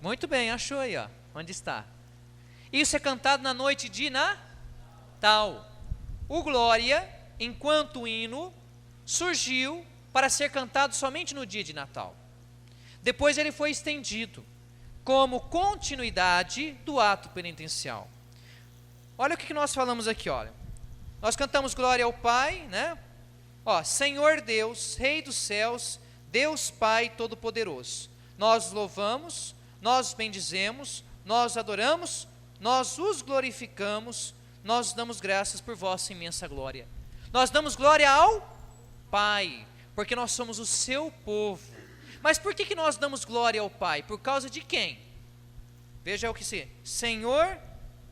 [SPEAKER 3] Muito bem, achou aí, ó, onde está. Isso é cantado na noite de Natal. O glória, enquanto hino, surgiu para ser cantado somente no dia de Natal. Depois ele foi estendido como continuidade do ato penitencial. Olha o que nós falamos aqui, olha. Nós cantamos glória ao Pai, né? Ó, Senhor Deus, Rei dos céus, Deus Pai Todo-Poderoso. Nós louvamos, nós bendizemos, nós adoramos, nós os glorificamos, nós damos graças por vossa imensa glória. Nós damos glória ao Pai, porque nós somos o seu povo. Mas por que nós damos glória ao Pai? Por causa de quem? Veja o que se Senhor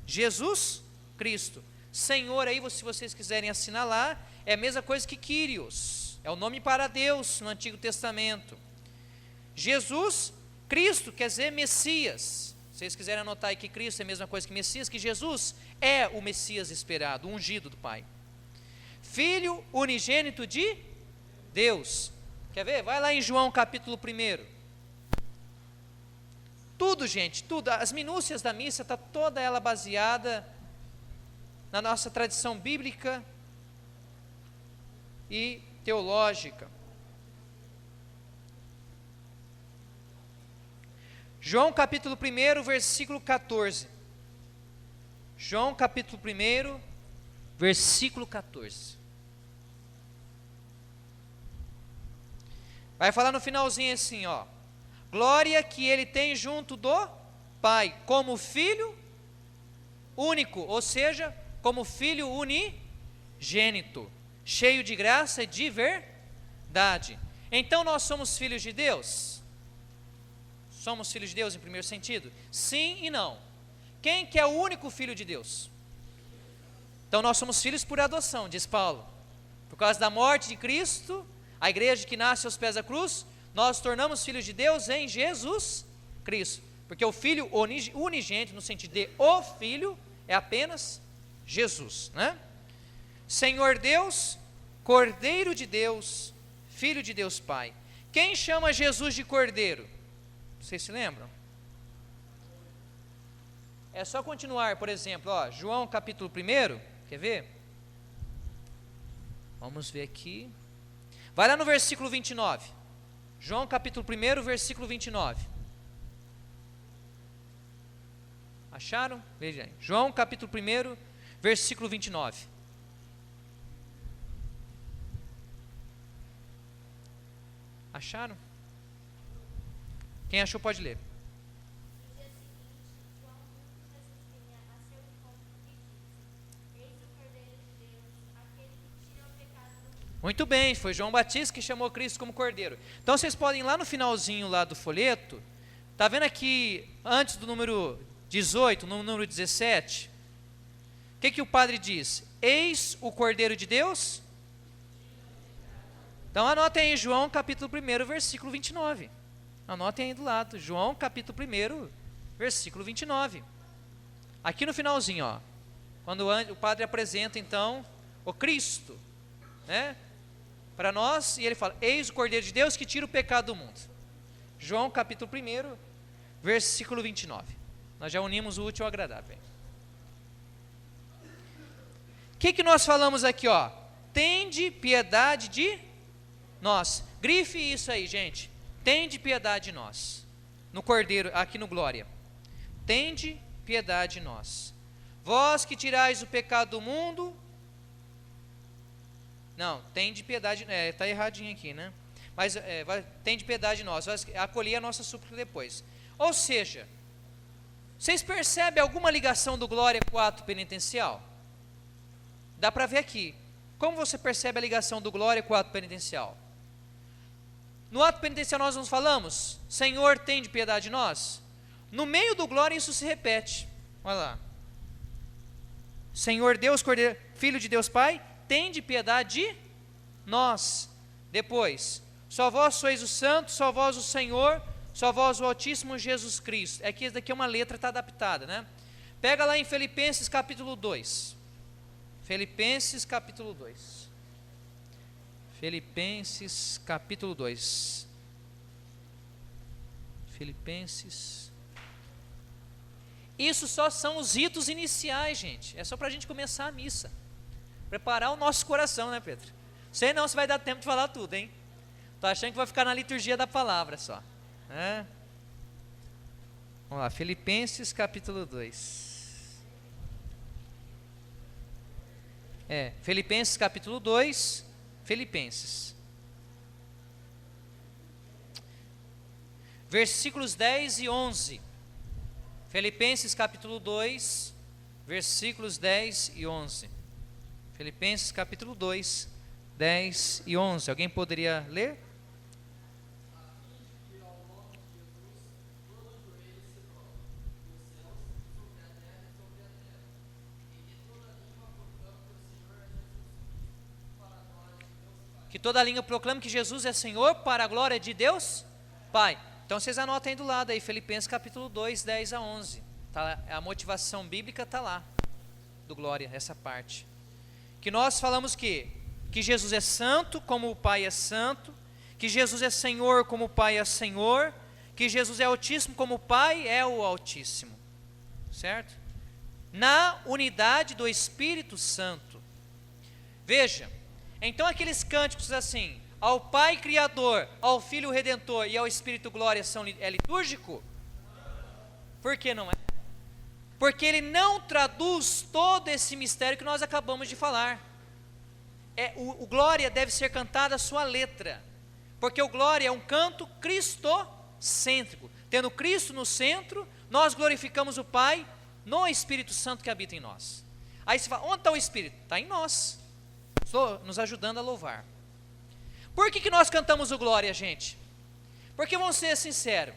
[SPEAKER 3] Jesus Cristo. Senhor aí, se vocês quiserem assinalar, é a mesma coisa que Kyrios, é o nome para Deus no Antigo Testamento. Jesus Cristo quer dizer Messias. Se vocês quiserem anotar aí que Cristo é a mesma coisa que Messias, que Jesus é o Messias esperado, o ungido do Pai. Filho unigênito de Deus. Quer ver? Vai lá em João capítulo 1. Tudo, gente, tudo, as minúcias da missa, está toda ela baseada na nossa tradição bíblica e teológica. João capítulo 1, versículo 14. João capítulo 1, versículo 14. Vai falar no finalzinho assim, ó. Glória que ele tem junto do Pai, como filho único, ou seja, como filho unigênito, cheio de graça e de verdade. Então nós somos filhos de Deus? Somos filhos de Deus em primeiro sentido? Sim e não. Quem que é o único filho de Deus? Então nós somos filhos por adoção, diz Paulo. Por causa da morte de Cristo, a igreja que nasce aos pés da cruz, nós nos tornamos filhos de Deus em Jesus Cristo. Porque o Filho unigênito, no sentido de o Filho, é apenas Jesus, né? Senhor Deus, Cordeiro de Deus, Filho de Deus Pai. Quem chama Jesus de Cordeiro? Vocês se lembram? É só continuar, por exemplo, João capítulo 1, quer ver? Vamos ver aqui. Vai lá no versículo 29. João capítulo 1, versículo 29. Acharam? Veja aí. João capítulo 1, versículo 29. Acharam? Quem achou pode ler. Muito bem, foi João Batista que chamou Cristo como Cordeiro. Então vocês podem ir lá no finalzinho lá do folheto, tá vendo aqui, antes do número 18, no número 17, o que o padre diz? Eis o Cordeiro de Deus? Então anotem aí João capítulo 1, versículo 29. Anotem aí do lado, João capítulo 1, versículo 29. Aqui no finalzinho, quando o padre apresenta então o Cristo, né, para nós, e ele fala, eis o Cordeiro de Deus que tira o pecado do mundo. João capítulo 1, versículo 29. Nós já unimos o útil ao agradável. O que nós falamos aqui, tende piedade de nós. Grife isso aí, gente. Tende piedade de nós. No Cordeiro, aqui no Glória. Tende piedade de nós. Vós que tirais o pecado do mundo. Não, tende piedade, está erradinho aqui, né? Mas tende piedade de nós, vai acolher a nossa súplica depois. Ou seja, vocês percebem alguma ligação do Glória com o ato penitencial? Dá para ver aqui. Como você percebe a ligação do Glória com o ato penitencial? No ato penitencial nós nos falamos, Senhor, tende piedade de nós. No meio do Glória isso se repete. Olha lá. Senhor Deus, Cordeiro, Filho de Deus Pai, tende piedade de nós. Depois, só vós sois o Santo, só vós o Senhor, só vós o Altíssimo Jesus Cristo. É que esse daqui é uma letra, está adaptada, né? Pega lá em Filipenses capítulo 2. Filipenses capítulo 2. Filipenses capítulo 2. Filipenses. Isso só são os ritos iniciais, gente. É só para a gente começar a missa. Preparar o nosso coração, né, Pedro? Sei não se vai dar tempo de falar tudo, hein? Tô achando que vai ficar na liturgia da palavra só. Vamos lá, Filipenses capítulo 2. Filipenses capítulo 2, Filipenses. Versículos 10 e 11. Filipenses capítulo 2, versículos 10 e 11. Filipenses capítulo 2, 10 e 11. Alguém poderia ler? Que toda língua proclame que Jesus é Senhor para a glória de Deus Pai. Então vocês anotem aí do lado aí, Filipenses capítulo 2, 10 a 11. Tá, a motivação bíblica está lá, do Glória, essa parte. Que nós falamos que Jesus é santo como o Pai é santo, que Jesus é Senhor como o Pai é Senhor, que Jesus é Altíssimo como o Pai é o Altíssimo. Certo? Na unidade do Espírito Santo. Veja, então aqueles cânticos assim, ao Pai Criador, ao Filho Redentor e ao Espírito Glória é litúrgico? Por que não é? Porque ele não traduz todo esse mistério que nós acabamos de falar. O Glória deve ser cantado a sua letra, porque o Glória é um canto cristocêntrico. Tendo Cristo no centro, nós glorificamos o Pai no Espírito Santo que habita em nós. Aí você fala, onde está o Espírito? Está em nós, nos ajudando a louvar. Por que nós cantamos o Glória, gente? Porque vamos ser sinceros,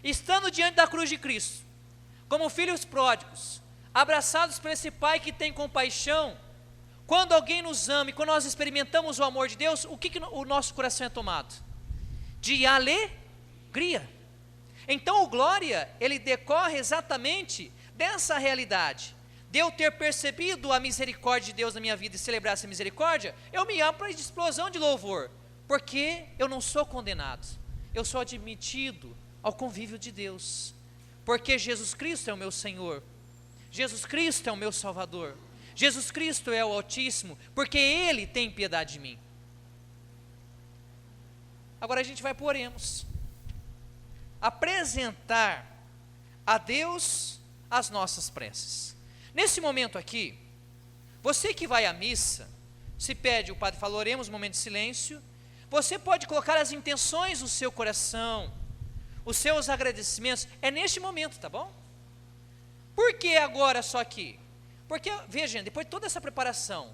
[SPEAKER 3] estando diante da cruz de Cristo, como filhos pródigos, abraçados por esse Pai que tem compaixão, quando alguém nos ama e quando nós experimentamos o amor de Deus, o que o nosso coração é tomado? De alegria. Então o glória, ele decorre exatamente dessa realidade, de eu ter percebido a misericórdia de Deus na minha vida e celebrar essa misericórdia, eu me abro para a explosão de louvor, porque eu não sou condenado, eu sou admitido ao convívio de Deus, porque Jesus Cristo é o meu Senhor, Jesus Cristo é o meu Salvador, Jesus Cristo é o Altíssimo, porque Ele tem piedade de mim. Agora a gente vai para o oremos. Apresentar a Deus as nossas preces. Nesse momento aqui, você que vai à missa, se pede, o padre fala, oremos, um momento de silêncio, você pode colocar as intenções do seu coração, os seus agradecimentos, é neste momento, tá bom? Por que agora só aqui? Porque, veja, depois de toda essa preparação,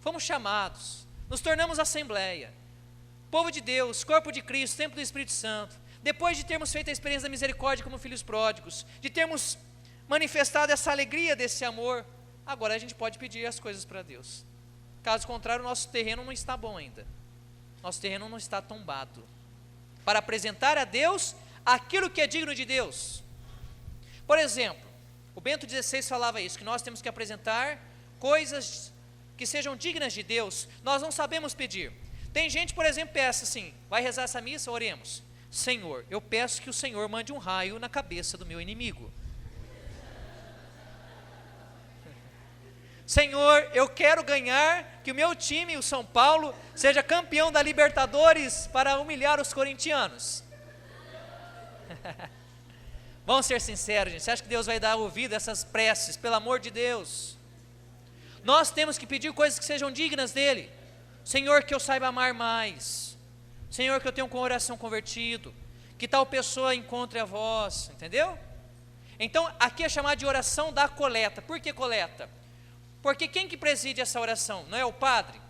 [SPEAKER 3] fomos chamados, nos tornamos assembleia, povo de Deus, corpo de Cristo, templo do Espírito Santo, depois de termos feito a experiência da misericórdia como filhos pródigos, de termos manifestado essa alegria desse amor, agora a gente pode pedir as coisas para Deus. Caso contrário, o nosso terreno não está bom ainda, nosso terreno não está tombado, para apresentar a Deus aquilo que é digno de Deus. Por exemplo, o Bento XVI falava isso, que nós temos que apresentar coisas que sejam dignas de Deus. Nós não sabemos pedir. Tem gente, por exemplo, peça assim, vai rezar essa missa, oremos. Senhor, eu peço que o Senhor mande um raio na cabeça do meu inimigo. Senhor, eu quero ganhar, que o meu time, o São Paulo, seja campeão da Libertadores para humilhar os corintianos. Vamos ser sinceros, gente, você acha que Deus vai dar ouvido a essas preces? Pelo amor de Deus, nós temos que pedir coisas que sejam dignas dEle. Senhor, que eu saiba amar mais, Senhor, que eu tenha um coração convertido, que tal pessoa encontre a vós, entendeu? Então, aqui é chamado de oração da coleta. Por que coleta? Porque quem que preside essa oração? Não é o padre?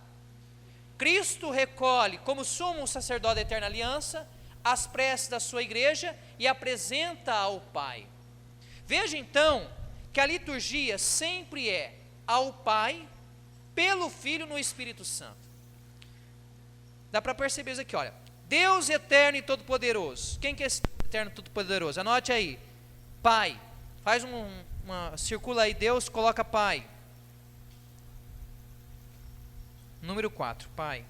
[SPEAKER 3] Cristo recolhe, como sumo sacerdote da eterna aliança, as preces da sua igreja e apresenta ao Pai. Veja então, que a liturgia sempre é ao Pai, pelo Filho no Espírito Santo. Dá para perceber isso aqui, olha. Deus eterno e todo-poderoso. Quem que é esse eterno e todo-poderoso? Anote aí. Pai. Faz circula aí Deus, coloca Pai. Número 4, Pai.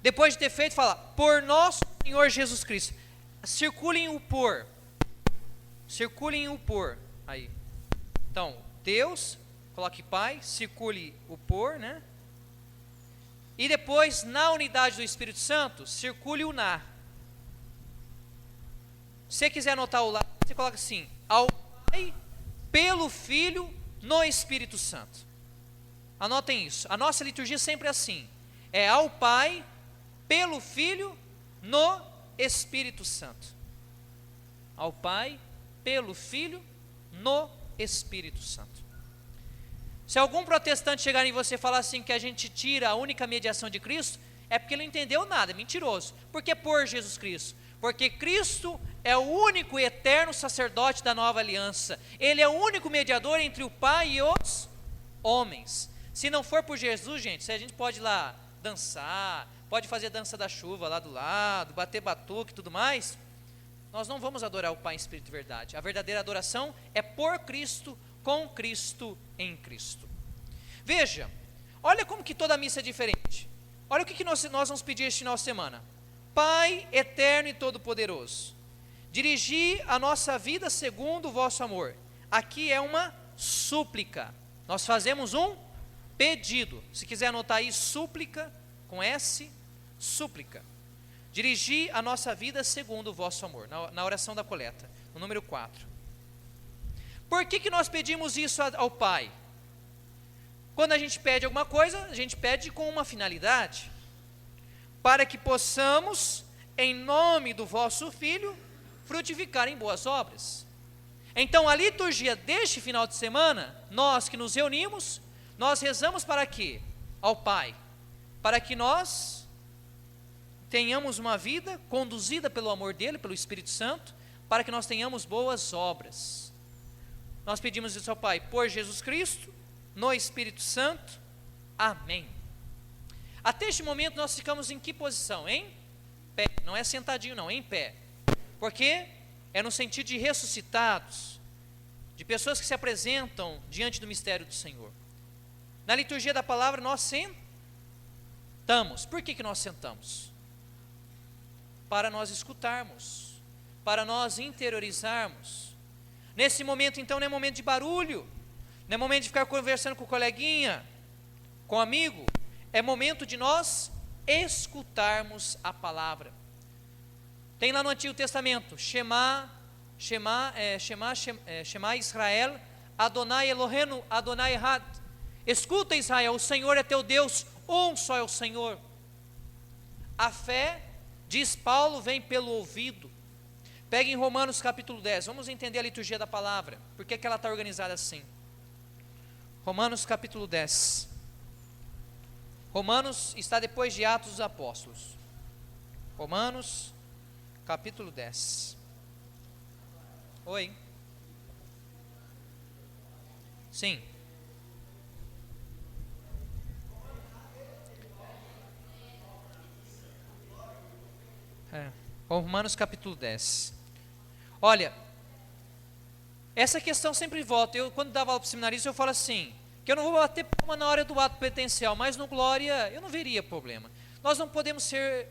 [SPEAKER 3] Depois de ter feito, fala, por nosso Senhor Jesus Cristo. Circulem o por. Circulem o por. Aí. Então, Deus, coloque Pai, circule o por, né? E depois, na unidade do Espírito Santo, circule o na. Se você quiser anotar o lá, você coloca assim, ao Pai, pelo Filho, no Espírito Santo. Anotem isso. A nossa liturgia sempre é assim. É ao Pai, pelo Filho, no Espírito Santo. Ao Pai, pelo Filho, no Espírito Santo. Se algum protestante chegar em você e falar assim que a gente tira a única mediação de Cristo, é porque ele não entendeu nada, é mentiroso. Por que por Jesus Cristo? Porque Cristo é o único e eterno sacerdote da nova aliança. Ele é o único mediador entre o Pai e os homens. Se não for por Jesus, gente, se a gente pode ir lá dançar, pode fazer dança da chuva lá do lado, bater batuque e tudo mais, nós não vamos adorar o Pai em espírito e verdade. A verdadeira adoração é por Cristo, com Cristo, em Cristo. Veja, olha como que toda a missa é diferente. Olha o que nós vamos pedir este final de semana. Pai eterno e todo-poderoso, dirigi a nossa vida segundo o vosso amor. Aqui é uma súplica. Nós fazemos um pedido. Se quiser anotar aí, súplica, com S, súplica. Dirigi a nossa vida segundo o vosso amor, na oração da coleta, no número 4. Por que nós pedimos isso ao Pai? Quando a gente pede alguma coisa, a gente pede com uma finalidade, para que possamos, em nome do vosso Filho, frutificar em boas obras. Então, a liturgia deste final de semana, nós que nos reunimos, nós rezamos para quê? Ao Pai, para que nós tenhamos uma vida conduzida pelo amor dEle, pelo Espírito Santo, para que nós tenhamos boas obras. Nós pedimos isso ao Pai, por Jesus Cristo, no Espírito Santo. Amém. Até este momento nós ficamos em que posição? Em pé. Não é sentadinho não, em pé. Porque é no sentido de ressuscitados, de pessoas que se apresentam diante do mistério do Senhor. Na liturgia da palavra nós sentamos. Por que nós sentamos? Para nós escutarmos, para nós interiorizarmos. Nesse momento então não é momento de barulho, não é momento de ficar conversando com o coleguinha, com o amigo, é momento de nós escutarmos a palavra. Tem lá no Antigo Testamento, Shema Israel, Adonai Eloheinu, Adonai Echad. Escuta, Israel, o Senhor é teu Deus, um só é o Senhor. A fé, diz Paulo, vem pelo ouvido. Pega em Romanos capítulo 10, vamos entender a liturgia da palavra, por que ela está organizada assim. Romanos capítulo 10. Romanos está depois de Atos dos Apóstolos. Romanos capítulo 10. Oi. Sim. Romanos capítulo 10. Olha, essa questão sempre volta. Eu, quando dava aula para o seminarista, eu falo assim, que eu não vou bater palma na hora do ato penitencial, mas no glória eu não veria problema. Nós não podemos ser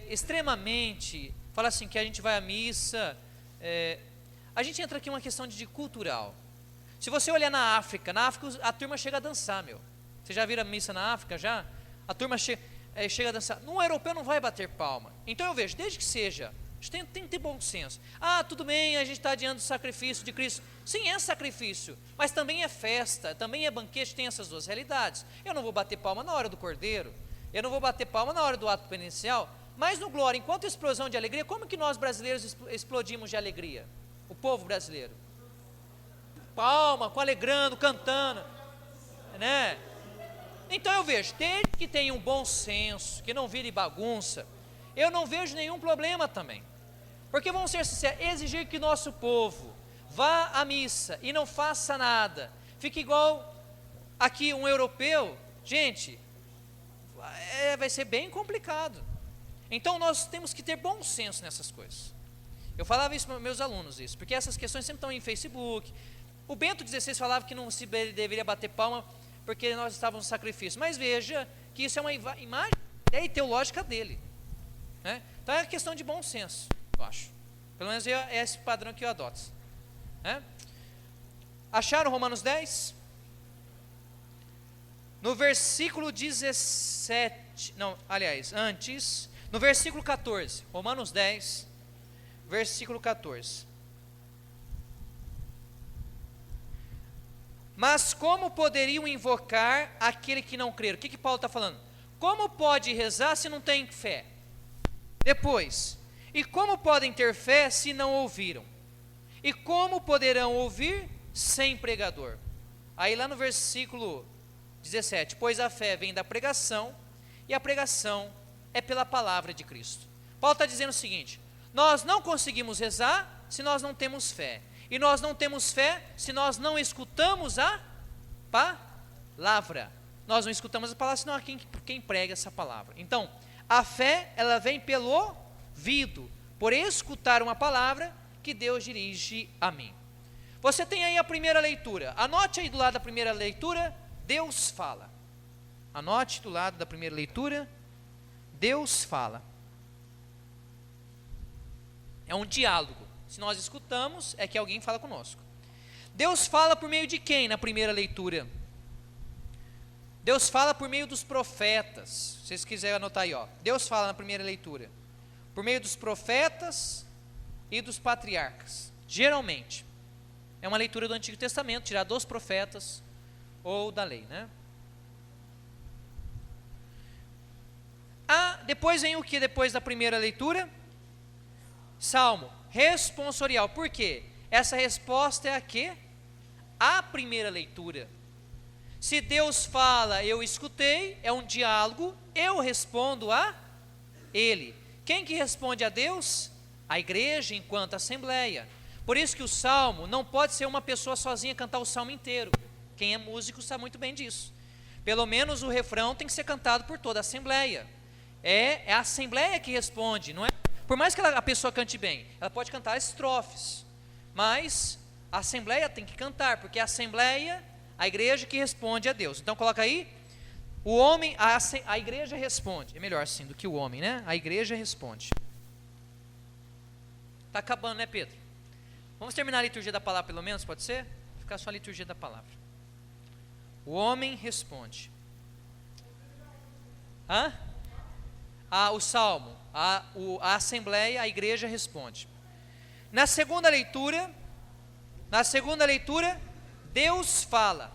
[SPEAKER 3] extremamente, falar assim, que a gente vai à missa, a gente entra aqui em uma questão de cultural. Se você olhar na África a turma chega a dançar, meu. Você já viram a missa na África já? A turma chega a dançar. No europeu não vai bater palma. Então eu vejo, desde que seja, a gente tem que ter bom senso. Ah, tudo bem, a gente está adiante do sacrifício de Cristo. Sim, é sacrifício, mas também é festa, também é banquete, tem essas duas realidades. Eu não vou bater palma na hora do cordeiro, eu não vou bater palma na hora do ato penitencial, mas no glória, enquanto explosão de alegria, como que nós brasileiros explodimos de alegria? O povo brasileiro. Palma, com alegrando, cantando, né? Então eu vejo, desde que tenha um bom senso, que não vire bagunça, eu não vejo nenhum problema também. Porque vamos ser sinceros, exigir que nosso povo vá à missa e não faça nada, fica igual aqui um europeu, gente, vai ser bem complicado. Então nós temos que ter bom senso nessas coisas. Eu falava isso para meus alunos, porque essas questões sempre estão em Facebook. O Bento XVI falava que não se deveria bater palma porque nós estávamos no sacrifício, mas veja que isso é uma imagem teológica dele, né? Então é questão de bom senso, eu acho. Pelo menos é esse padrão que eu adoto, né? Acharam Romanos 10? No versículo 17, não, aliás, antes, no versículo 14, Romanos 10, versículo 14. Mas como poderiam invocar aquele que não crer? O que Paulo está falando? Como pode rezar se não tem fé? Depois, e como podem ter fé se não ouviram? E como poderão ouvir sem pregador? Aí lá no versículo 17, pois a fé vem da pregação, e a pregação é pela palavra de Cristo. Paulo está dizendo o seguinte, nós não conseguimos rezar se nós não temos fé. E nós não temos fé se nós não escutamos a palavra. Nós não escutamos a palavra, senão quem prega essa palavra. Então, a fé, ela vem pelo ouvido, por escutar uma palavra que Deus dirige a mim. Você tem aí a primeira leitura. Anote aí do lado da primeira leitura, Deus fala. Anote do lado da primeira leitura, Deus fala. É um diálogo. Se nós escutamos, é que alguém fala conosco. Deus fala por meio de quem na primeira leitura? Deus fala por meio dos profetas. Se vocês quiserem anotar aí, ó. Deus fala na primeira leitura por meio dos profetas e dos patriarcas. Geralmente, é uma leitura do Antigo Testamento, tirar dos profetas ou da lei, né? Depois vem o que depois da primeira leitura? Salmo responsorial. Por quê? Essa resposta é a quê? A primeira leitura. Se Deus fala, eu escutei, é um diálogo, eu respondo a Ele. Quem que responde a Deus? a igreja enquanto assembleia. Por isso que o salmo não pode ser uma pessoa sozinha cantar o salmo inteiro. Quem é músico sabe muito bem disso. Pelo menos o refrão tem que ser cantado por toda a assembleia. É a assembleia que responde, não é? Por mais que a pessoa cante bem, ela pode cantar estrofes, mas a assembleia tem que cantar, porque é a assembleia, a igreja que responde a Deus. Então coloca aí, o homem, a igreja responde. É melhor assim do que o homem, né? A igreja responde. Está acabando, né, Pedro? Vamos terminar a liturgia da palavra pelo menos, pode ser? Ficar só a liturgia da palavra. O homem responde. Hã? O salmo, a assembleia, a igreja responde. Na segunda leitura, Deus fala.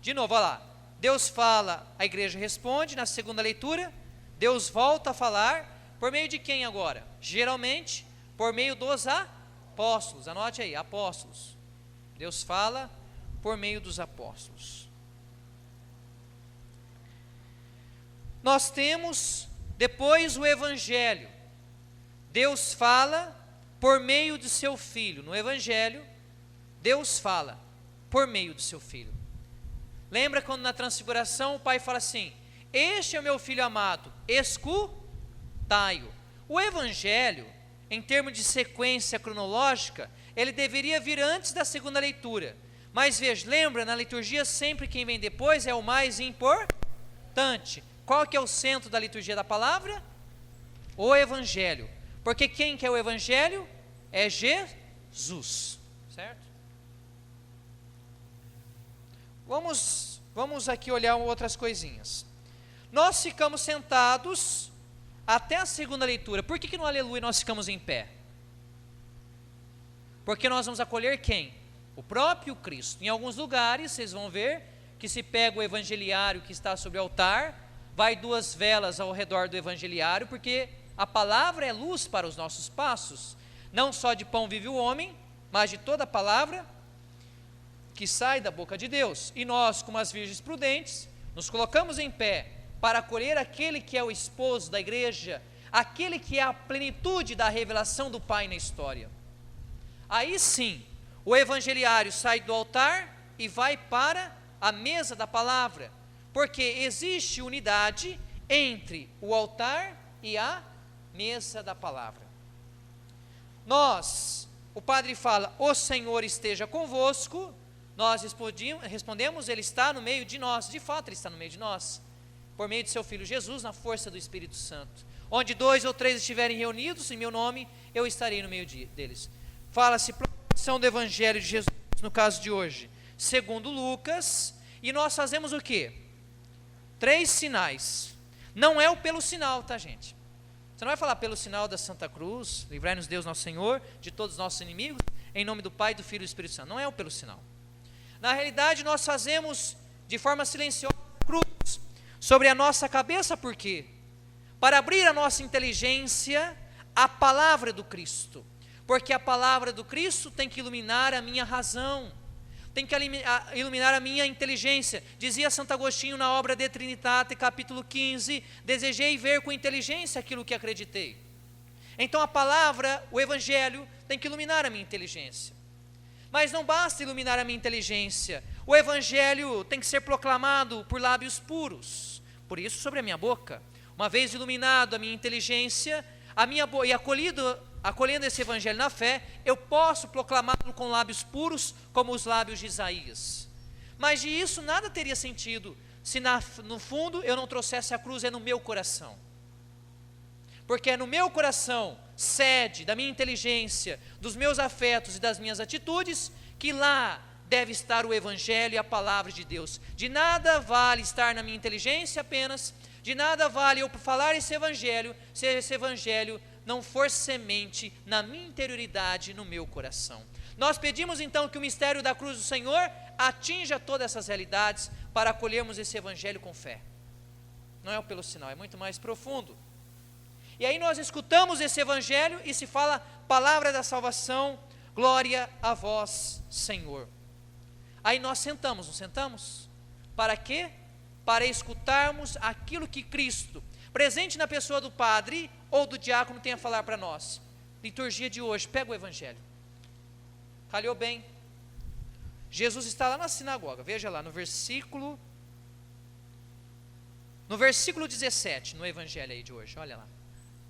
[SPEAKER 3] De novo, olha lá. Deus fala, a igreja responde. Na segunda leitura, Deus volta a falar. Por meio de quem agora? Geralmente, por meio dos apóstolos. Anote aí, apóstolos. Deus fala por meio dos apóstolos. Nós temos depois o evangelho. Deus fala por meio de seu filho. No evangelho, Deus fala por meio de seu filho. Lembra quando na transfiguração o pai fala assim: este é o meu filho amado, escutai-o. O evangelho, em termos de sequência cronológica, ele deveria vir antes da segunda leitura. Mas veja, lembra, na liturgia sempre quem vem depois é o mais importante. Qual que é o centro da liturgia da palavra? O evangelho. Porque quem que é o evangelho? É Jesus, certo? Vamos aqui olhar outras coisinhas. Nós ficamos sentados até a segunda leitura. Por que no aleluia nós ficamos em pé? Porque nós vamos acolher quem? O próprio Cristo. Em alguns lugares vocês vão ver que se pega o evangeliário que está sobre o altar, vai 2 velas ao redor do evangeliário, porque a palavra é luz para os nossos passos. Não só de pão vive o homem, mas de toda a palavra que sai da boca de Deus. E nós, como as virgens prudentes, nos colocamos em pé para acolher aquele que é o esposo da igreja, aquele que é a plenitude da revelação do Pai na história. Aí sim, o evangeliário sai do altar e vai para a mesa da palavra, porque existe unidade entre o altar e a mesa da palavra. O padre fala: o Senhor esteja convosco. Nós respondemos: ele está no meio de nós. De fato, ele está no meio de nós, por meio de seu Filho Jesus, na força do Espírito Santo. Onde 2 ou 3 estiverem reunidos em meu nome, eu estarei no meio deles. Fala-se proclamação do Evangelho de Jesus, no caso de hoje, segundo Lucas, e nós fazemos o quê? 3 sinais. Não é o pelo sinal, tá, gente? Você não vai falar pelo sinal da Santa Cruz, livrai-nos Deus nosso Senhor, de todos os nossos inimigos, em nome do Pai, do Filho e do Espírito Santo. Não é o pelo sinal. Na realidade, nós fazemos de forma silenciosa a cruz sobre a nossa cabeça. Por quê? Para abrir a nossa inteligência à palavra do Cristo. Porque a palavra do Cristo tem que iluminar a minha razão, tem que iluminar a minha inteligência. Dizia Santo Agostinho na obra De Trinitate, capítulo 15: desejei ver com inteligência aquilo que acreditei. Então a palavra, o Evangelho, tem que iluminar a minha inteligência. Mas não basta iluminar a minha inteligência, o Evangelho tem que ser proclamado por lábios puros. Por isso, sobre a minha boca, uma vez iluminado a minha inteligência, e acolhendo esse Evangelho na fé, eu posso proclamá-lo com lábios puros, como os lábios de Isaías. Mas de isso nada teria sentido, se no fundo eu não trouxesse a cruz no meu coração. Porque é no meu coração, sede da minha inteligência, dos meus afetos e das minhas atitudes, que lá deve estar o Evangelho e a palavra de Deus. De nada vale estar na minha inteligência apenas, de nada vale eu falar esse Evangelho, se esse Evangelho não for semente na minha interioridade, no meu coração. Nós pedimos então que o mistério da cruz do Senhor atinja todas essas realidades, para acolhermos esse Evangelho com fé. Não é pelo sinal, é muito mais profundo. E aí nós escutamos esse Evangelho e se fala: palavra da salvação, glória a vós, Senhor. Aí nós sentamos, não sentamos? Para quê? Para escutarmos aquilo que Cristo, presente na pessoa do padre ou do diácono, tem a falar para nós. liturgia de hoje, pega o evangelho. Calhou bem. Jesus está lá na sinagoga, veja lá no versículo 17, no evangelho aí de hoje, olha lá.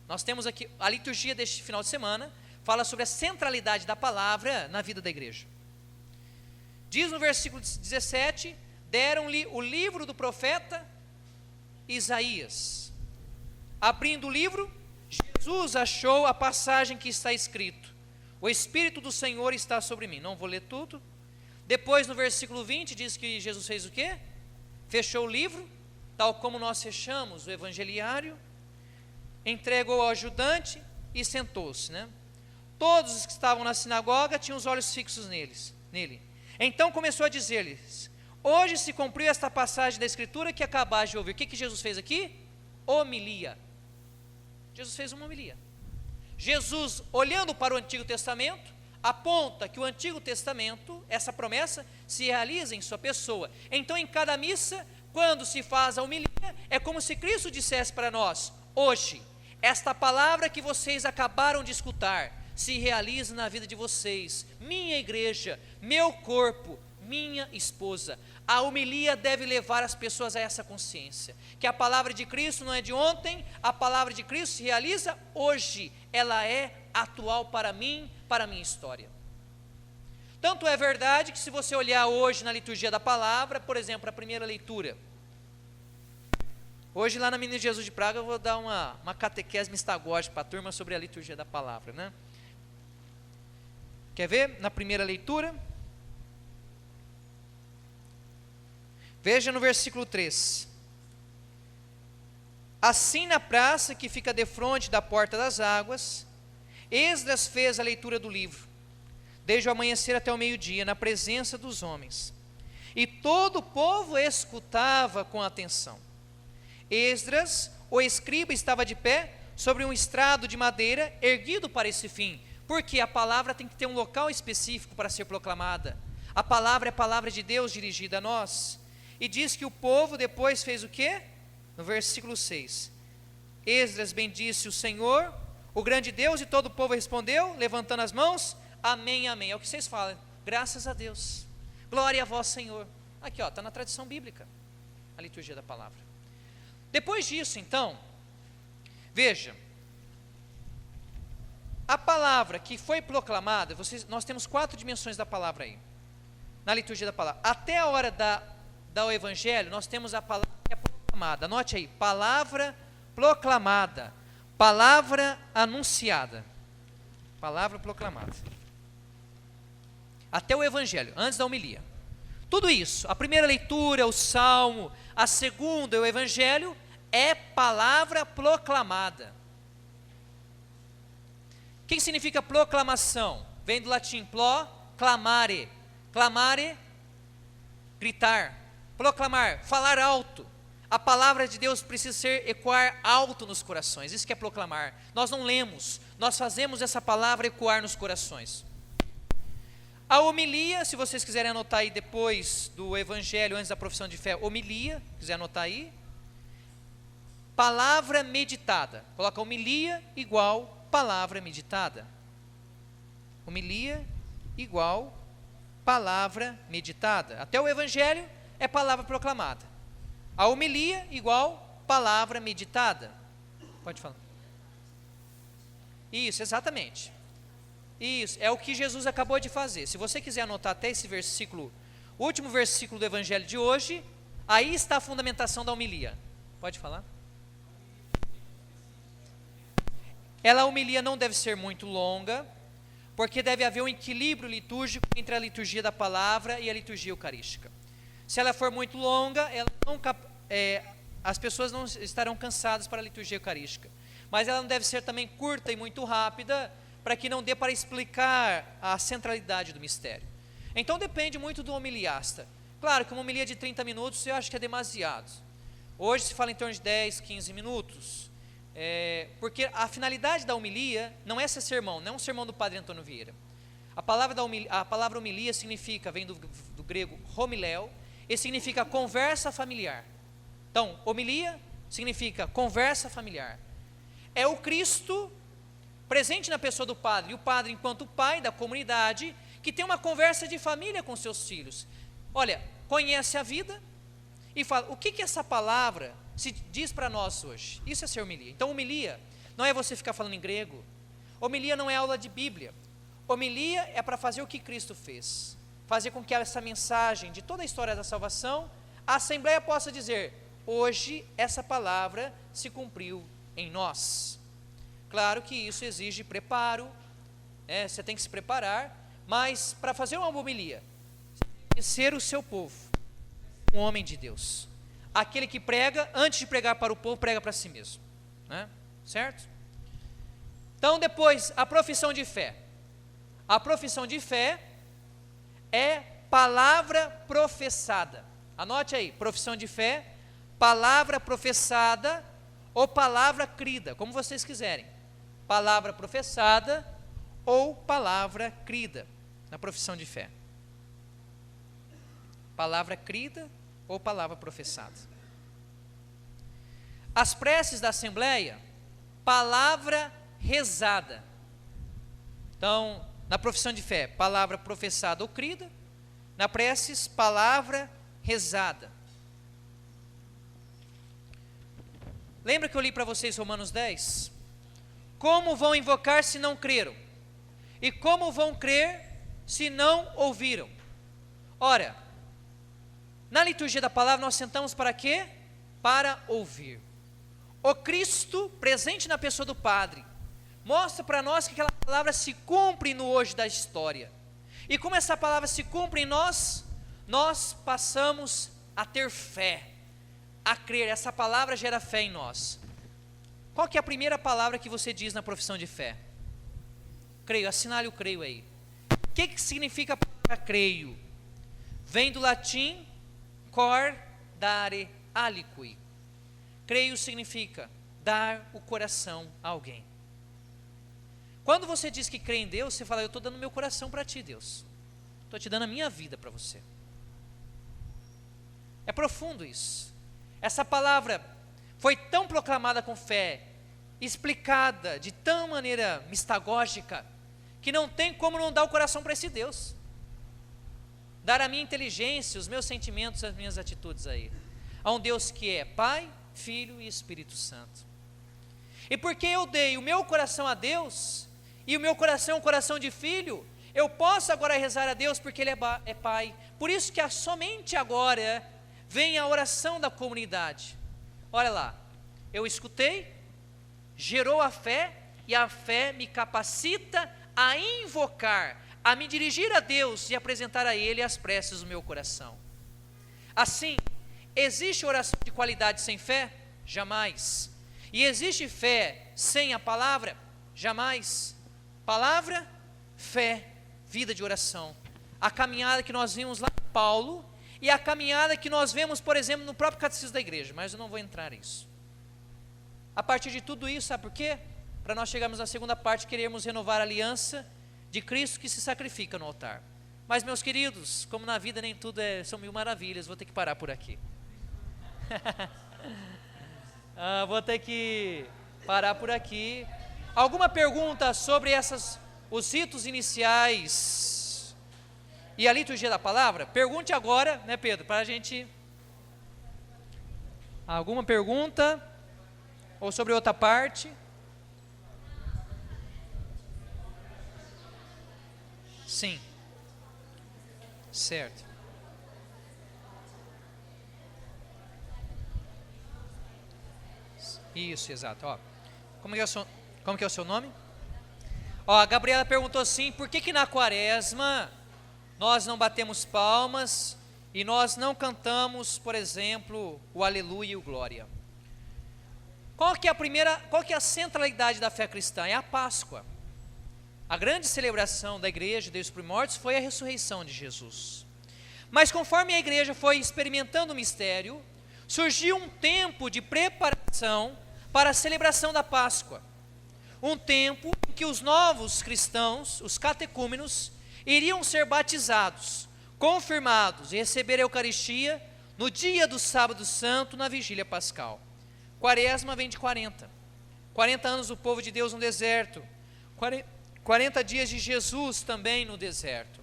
[SPEAKER 3] Nós temos aqui, a liturgia deste final de semana, fala sobre a centralidade da palavra na vida da igreja. Diz no versículo 17, deram-lhe o livro do profeta Isaías. Abrindo o livro, Jesus achou a passagem que está escrito: o Espírito do Senhor está sobre mim. Não vou ler tudo. Depois no versículo 20 diz que Jesus fez o quê? Fechou o livro, tal como nós fechamos o evangeliário, entregou ao ajudante e sentou-se, né? Todos os que estavam na sinagoga tinham os olhos fixos nele. Então começou a dizer-lhes: hoje se cumpriu esta passagem da Escritura que acabaste de ouvir. O que Jesus fez aqui? Homilia. Jesus fez uma homilia. Jesus, olhando para o Antigo Testamento, aponta que o Antigo Testamento, essa promessa, se realiza em sua pessoa. Então, em cada missa, quando se faz a homilia, é como se Cristo dissesse para nós: hoje, esta palavra que vocês acabaram de escutar, se realiza na vida de vocês, minha igreja, meu corpo, minha esposa. A homilia deve levar as pessoas a essa consciência, que a palavra de Cristo não é de ontem, a palavra de Cristo se realiza hoje, ela é atual para mim, para a minha história. Tanto é verdade que se você olhar hoje na liturgia da palavra, por exemplo, a primeira leitura, hoje lá na Menina Jesus de Praga eu vou dar uma catequese mistagógica para a turma sobre a liturgia da palavra, né? Quer ver? Na primeira leitura, veja no versículo 3. Assim na praça que fica defronte da porta das águas, Esdras fez a leitura do livro, desde o amanhecer até o meio-dia, na presença dos homens. E todo o povo escutava com atenção. Esdras, o escriba, estava de pé sobre um estrado de madeira erguido para esse fim, porque a palavra tem que ter um local específico para ser proclamada. A palavra é a palavra de Deus dirigida a nós. E diz que o povo depois fez o quê? No versículo 6. Esdras bendisse o Senhor, o grande Deus, e todo o povo respondeu, levantando as mãos: amém, amém. É o que vocês falam, graças a Deus, glória a vós, Senhor. Aqui, ó, está na tradição bíblica, a liturgia da palavra. Depois disso, então, veja, a palavra que foi proclamada, nós temos 4 dimensões da palavra aí, na liturgia da palavra. Até a hora do evangelho, nós temos a palavra que é proclamada. Anote aí, palavra proclamada, palavra anunciada, palavra proclamada. Até o evangelho, antes da homilia. Tudo isso, a primeira leitura, o salmo, a segunda, o evangelho, é palavra proclamada. O que significa proclamação? Vem do latim pro, clamare. Clamare, gritar. Proclamar, falar alto. A palavra de Deus precisa ecoar alto nos corações. Isso que é proclamar. Nós não lemos, nós fazemos essa palavra ecoar nos corações. A homilia, se vocês quiserem anotar aí depois do evangelho, antes da profissão de fé, homilia, quiser anotar aí. Palavra meditada. Coloca homilia igual palavra meditada. Homilia igual palavra meditada. Até o evangelho é palavra proclamada. A homilia igual palavra meditada. Pode falar. Isso, exatamente. Isso, é o que Jesus acabou de fazer. Se você quiser anotar até esse versículo, o último versículo do evangelho de hoje, aí está a fundamentação da homilia. Pode falar? A homilia não deve ser muito longa, porque deve haver um equilíbrio litúrgico entre a liturgia da palavra e a liturgia eucarística. Se ela for muito longa, as pessoas não estarão cansadas para a liturgia eucarística. Mas ela não deve ser também curta e muito rápida, para que não dê para explicar a centralidade do mistério. Então depende muito do homiliasta. Claro que uma homilia de 30 minutos eu acho que é demasiado. Hoje se fala em torno de 10, 15 minutos. Porque a finalidade da homilia não é ser sermão, não é um sermão do padre Antônio Vieira. A palavra homilia significa, vem do grego homiléu, e significa conversa familiar. Então, homilia significa conversa familiar. É o Cristo presente na pessoa do padre, e o padre enquanto pai da comunidade, que tem uma conversa de família com seus filhos. Olha, conhece a vida e fala, o que essa palavra se diz para nós hoje? Isso é ser homilia. Então homilia não é você ficar falando em grego, homilia não é aula de Bíblia, homilia é para fazer o que Cristo fez, fazer com que essa mensagem de toda a história da salvação, a Assembleia possa dizer, hoje essa palavra se cumpriu em nós. Claro que isso exige preparo, você tem que se preparar, mas para fazer uma homilia, você tem que ser o seu povo, um homem de Deus, aquele que prega, antes de pregar para o povo, prega para si mesmo, né? Certo? Então depois, a profissão de fé. A profissão de fé é palavra professada. Anote aí, profissão de fé, palavra professada ou palavra crida, como vocês quiserem. Palavra professada ou palavra crida, na profissão de fé. Palavra crida ou palavra professada. As preces da Assembleia, palavra rezada. Então, na profissão de fé, palavra professada ou crida. Na preces, palavra rezada. Lembra que eu li para vocês Romanos 10? Como vão invocar se não creram? E como vão crer se não ouviram? Ora, na liturgia da palavra nós sentamos para quê? Para ouvir. O Cristo presente na pessoa do Padre mostra para nós que aquela palavra se cumpre no hoje da história. E como essa palavra se cumpre em nós, nós passamos a ter fé, a crer. Essa palavra gera fé em nós. Qual que é a primeira palavra que você diz na profissão de fé? Creio, assinale o creio aí. O que significa a palavra creio? Vem do latim cor dare aliqui. Creio significa dar o coração a alguém. Quando você diz que crê em Deus, você fala, eu estou dando meu coração para ti, Deus. Estou te dando a minha vida para você. É profundo isso. Essa palavra foi tão proclamada com fé, explicada de tão maneira mistagógica, que não tem como não dar o coração para esse Deus. Dar a minha inteligência, os meus sentimentos, as minhas atitudes a Ele. A um Deus que é Pai, Filho e Espírito Santo. E porque eu dei o meu coração a Deus, e o meu coração é um coração de filho, eu posso agora rezar a Deus porque Ele é Pai. Por isso que somente agora vem a oração da comunidade. Olha lá, eu escutei, gerou a fé, e a fé me capacita a invocar, a me dirigir a Deus e apresentar a Ele as preces do meu coração. Assim, existe oração de qualidade sem fé? Jamais. E existe fé sem a palavra? Jamais. Palavra, fé, vida de oração. A caminhada que nós vimos lá em Paulo, e a caminhada que nós vemos, por exemplo, no próprio catecismo da igreja, mas eu não vou entrar nisso. A partir de tudo isso, sabe por quê? Para nós chegarmos na segunda parte, queremos renovar a aliança de Cristo que se sacrifica no altar. Mas, meus queridos, como na vida nem tudo são mil maravilhas, vou ter que parar por aqui. Vou ter que parar por aqui. Alguma pergunta sobre os ritos iniciais e a liturgia da palavra? Pergunte agora, né, Pedro, para a gente... Alguma pergunta? Ou sobre outra parte? Sim. Certo. Isso, exato. Ó, como que é o seu nome? Ó, a Gabriela perguntou assim, por que na quaresma nós não batemos palmas e nós não cantamos, por exemplo, o aleluia e o glória? Qual que é a centralidade da fé cristã? É a Páscoa. A grande celebração da igreja desde os primórdios foi a ressurreição de Jesus. Mas conforme a igreja foi experimentando o mistério, surgiu um tempo de preparação para a celebração da Páscoa. Um tempo em que os novos cristãos, os catecúmenos, iriam ser batizados, confirmados e receber a Eucaristia no dia do Sábado Santo, na Vigília Pascal. Quaresma vem de 40 anos do povo de Deus no deserto, 40 dias de Jesus também no deserto.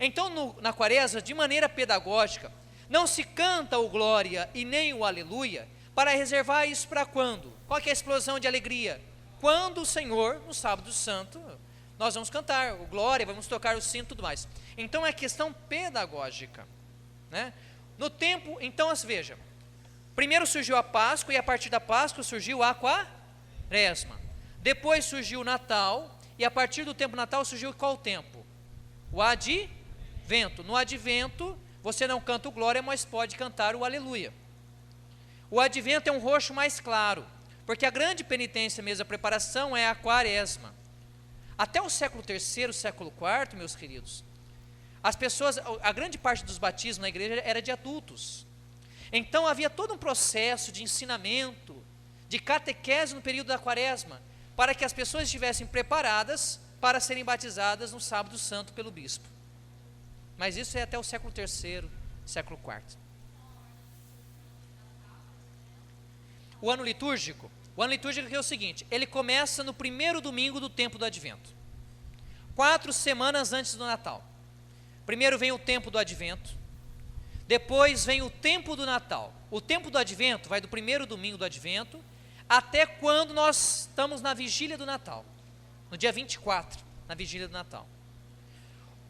[SPEAKER 3] Então, na quaresma, de maneira pedagógica, não se canta o glória e nem o aleluia, para reservar isso para quando? Qual que é a explosão de alegria? Quando o Senhor, no sábado santo, nós vamos cantar o glória, vamos tocar o sino e tudo mais. Então é questão pedagógica, né? No tempo, então veja, primeiro surgiu a Páscoa, e a partir da Páscoa surgiu a quaresma. Depois surgiu o Natal, e a partir do tempo natal surgiu qual tempo? O advento. No advento, você não canta o glória, mas pode cantar o aleluia. O advento é um roxo mais claro, porque a grande penitência mesmo, a preparação, é a quaresma. Até o século III, século IV, meus queridos, as pessoas, a grande parte dos batismos na igreja era de adultos. Então havia todo um processo de ensinamento, de catequese no período da quaresma, para que as pessoas estivessem preparadas para serem batizadas no sábado santo pelo bispo. Mas isso é até o século III, século IV. O ano litúrgico é o seguinte, ele começa no primeiro domingo do tempo do advento, 4 semanas antes do Natal. Primeiro vem o tempo do advento, depois vem o tempo do Natal. O tempo do advento vai do primeiro domingo do advento até quando nós estamos na vigília do Natal, no dia 24, na vigília do Natal.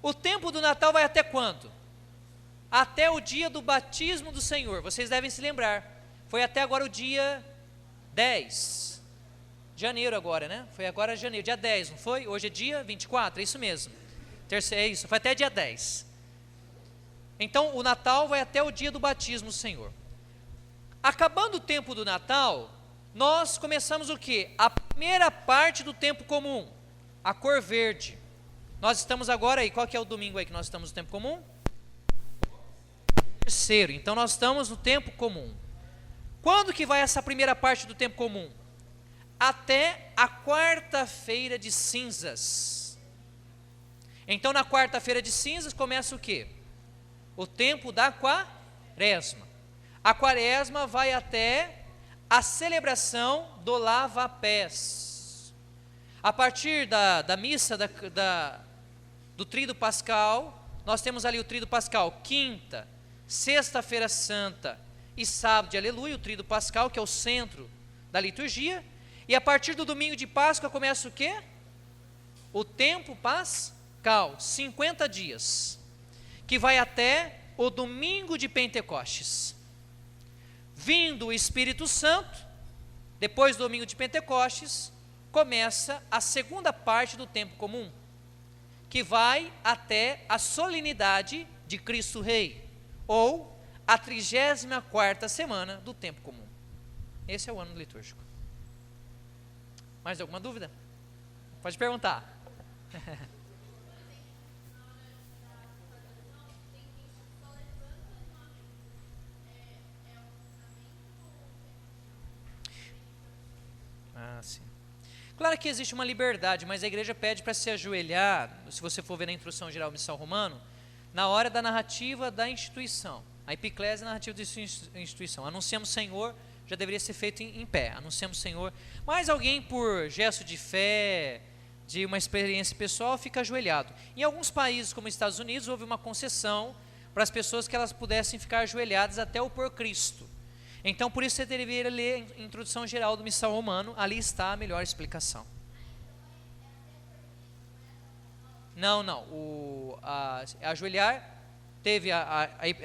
[SPEAKER 3] O tempo do Natal vai até quando? Até o dia do batismo do Senhor. Vocês devem se lembrar, foi até agora o dia 10 de janeiro agora, né? Foi agora janeiro, dia 10, não foi? Hoje é dia 24, é isso mesmo. É isso, foi até dia 10. Então o Natal vai até o dia do batismo do Senhor. Acabando o tempo do Natal, nós começamos o quê? A primeira parte do tempo comum, a cor verde. Nós estamos agora aí, qual que é o domingo aí que nós estamos no tempo comum? Terceiro, então nós estamos no tempo comum. Quando que vai essa primeira parte do tempo comum? Até a quarta-feira de cinzas. Então na quarta-feira de cinzas começa o quê? O tempo da quaresma. A quaresma vai até a celebração do lava-pés. A partir da missa do tríduo pascal, nós temos ali o tríduo pascal, quinta, sexta-feira santa e sábado de aleluia, o tríduo pascal, que é o centro da liturgia. E a partir do domingo de Páscoa começa o quê? O tempo pascal, 50 dias, que vai até o domingo de Pentecostes. Vindo o Espírito Santo, depois do domingo de Pentecostes, começa a segunda parte do tempo comum, que vai até a solenidade de Cristo Rei, ou a 34ª semana do tempo comum. Esse é o ano litúrgico. Mais alguma dúvida? Pode perguntar. Sim. Claro que existe uma liberdade, mas a igreja pede para se ajoelhar, se você for ver na introdução geral do missal romano, na hora da narrativa da instituição. A epiclésia é a narrativa da instituição. Anunciamos Senhor, já deveria ser feito em pé. Anunciamos Senhor, mas alguém por gesto de fé, de uma experiência pessoal, fica ajoelhado. Em alguns países, como os Estados Unidos, houve uma concessão para as pessoas que elas pudessem ficar ajoelhadas até o por Cristo. Então, por isso você deveria ler a introdução geral do missal romano, ali está a melhor explicação. Não, ajoelhar, teve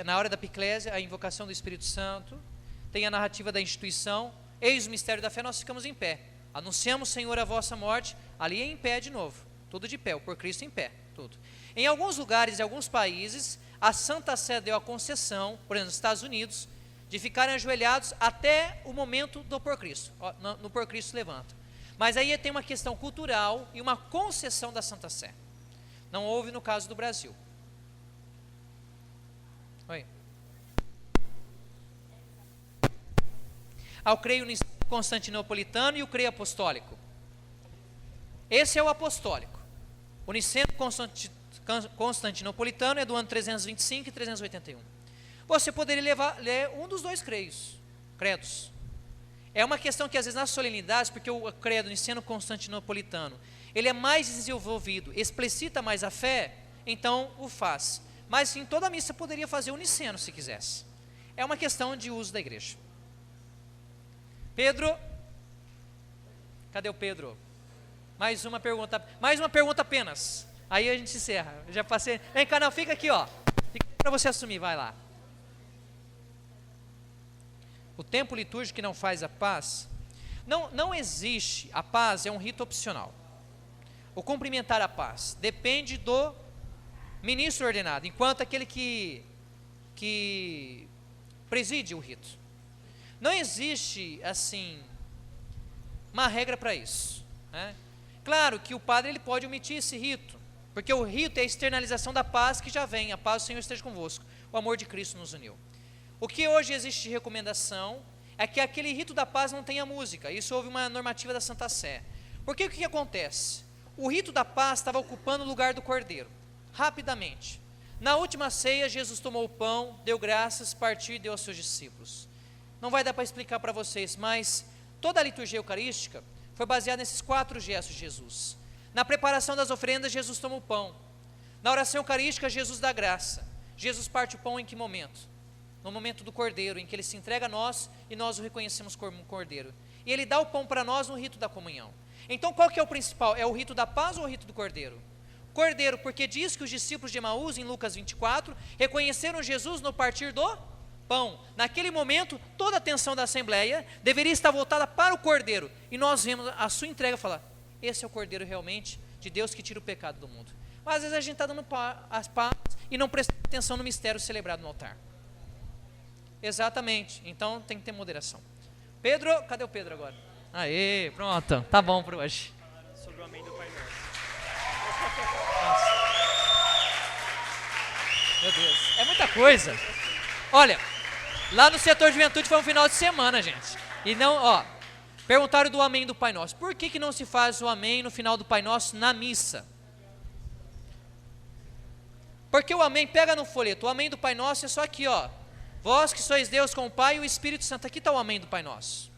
[SPEAKER 3] na hora da epiclésia a invocação do Espírito Santo, tem a narrativa da instituição, eis o mistério da fé, nós ficamos em pé. Anunciamos, Senhor, a vossa morte, ali é em pé de novo, tudo de pé, o por Cristo em pé, tudo. Em alguns lugares, em alguns países, a Santa Sé deu a concessão, por exemplo, nos Estados Unidos, de ficarem ajoelhados até o momento do por Cristo, no por Cristo levanta. Mas aí tem uma questão cultural e uma concessão da Santa Sé. Não houve no caso do Brasil. Oi. Eu creio no Constantinopolitano e o creio apostólico. Esse é o apostólico. O Niceno Constantinopolitano é do ano 325 e 381. Você poderia ler um dos dois credos. É uma questão que às vezes nas solenidades, porque o credo niceno-constantinopolitano, ele é mais desenvolvido, explicita mais a fé, então o faz. Mas em toda a missa poderia fazer o niceno se quisesse. É uma questão de uso da igreja. Pedro, cadê o Pedro? Mais uma pergunta apenas. Aí a gente encerra. Eu já passei. Vem cá, não, fica aqui, ó. Fica para você assumir, vai lá. O tempo litúrgico que não faz a paz, não existe, a paz é um rito opcional. O cumprimentar a paz depende do ministro ordenado, enquanto aquele que preside o rito. Não existe, assim, uma regra para isso, né? Claro que o padre ele pode omitir esse rito, porque o rito é a externalização da paz que já vem, a paz do Senhor esteja convosco, o amor de Cristo nos uniu. O que hoje existe de recomendação é que aquele rito da paz não tenha música. Isso houve uma normativa da Santa Sé. Porque o que acontece? O rito da paz estava ocupando o lugar do cordeiro, rapidamente. Na última ceia, Jesus tomou o pão, deu graças, partiu e deu aos seus discípulos. Não vai dar para explicar para vocês, mas toda a liturgia eucarística foi baseada nesses 4 gestos de Jesus. Na preparação das oferendas, Jesus toma o pão. Na oração eucarística, Jesus dá graça. Jesus parte o pão em que momento? No momento do cordeiro, em que ele se entrega a nós e nós o reconhecemos como cordeiro. E ele dá o pão para nós no rito da comunhão. Então qual que é o principal? É o rito da paz ou o rito do cordeiro? Cordeiro, porque diz que os discípulos de Emaús, em Lucas 24, reconheceram Jesus no partir do pão. Naquele momento, toda a atenção da assembleia deveria estar voltada para o cordeiro. E nós vemos a sua entrega e falar, esse é o cordeiro realmente de Deus que tira o pecado do mundo. Mas às vezes a gente está dando as paz e não presta atenção no mistério celebrado no altar. Exatamente, então tem que ter moderação. Pedro, cadê o Pedro agora? Aê, pronto, tá bom por hoje.
[SPEAKER 1] Sobre o amém do Pai Nosso.
[SPEAKER 3] Meu Deus, é muita coisa. Olha, lá no setor de juventude foi um final de semana, gente. E não, ó, perguntaram do amém do Pai Nosso. Por que não se faz o amém no final do Pai Nosso na missa? Porque o amém, pega no folheto, o amém do Pai Nosso é só aqui, ó. Vós que sois Deus com o Pai e o Espírito Santo. Aqui está o amém do Pai Nosso.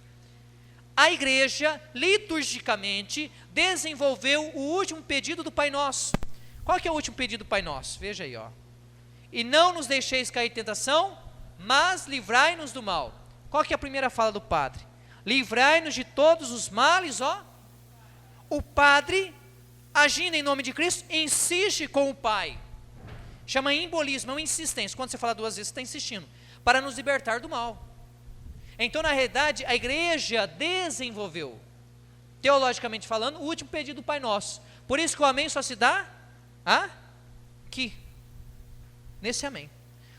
[SPEAKER 3] A igreja, liturgicamente, desenvolveu o último pedido do Pai Nosso. Qual que é o último pedido do Pai Nosso? Veja aí, ó. E não nos deixeis cair em tentação, mas livrai-nos do mal. Qual que é a primeira fala do Padre? Livrai-nos de todos os males, ó. O Padre, agindo em nome de Cristo, insiste com o Pai. Chama embolismo, é uma insistência. Quando você fala 2 vezes, você está insistindo. Para nos libertar do mal. Então, na realidade, a igreja desenvolveu, teologicamente falando, o último pedido do Pai Nosso. Por isso que o amém só se dá aqui, nesse amém.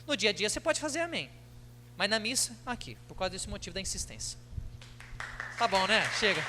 [SPEAKER 3] No dia a dia você pode fazer amém, mas na missa, aqui, por causa desse motivo da insistência. Tá bom, né? Chega.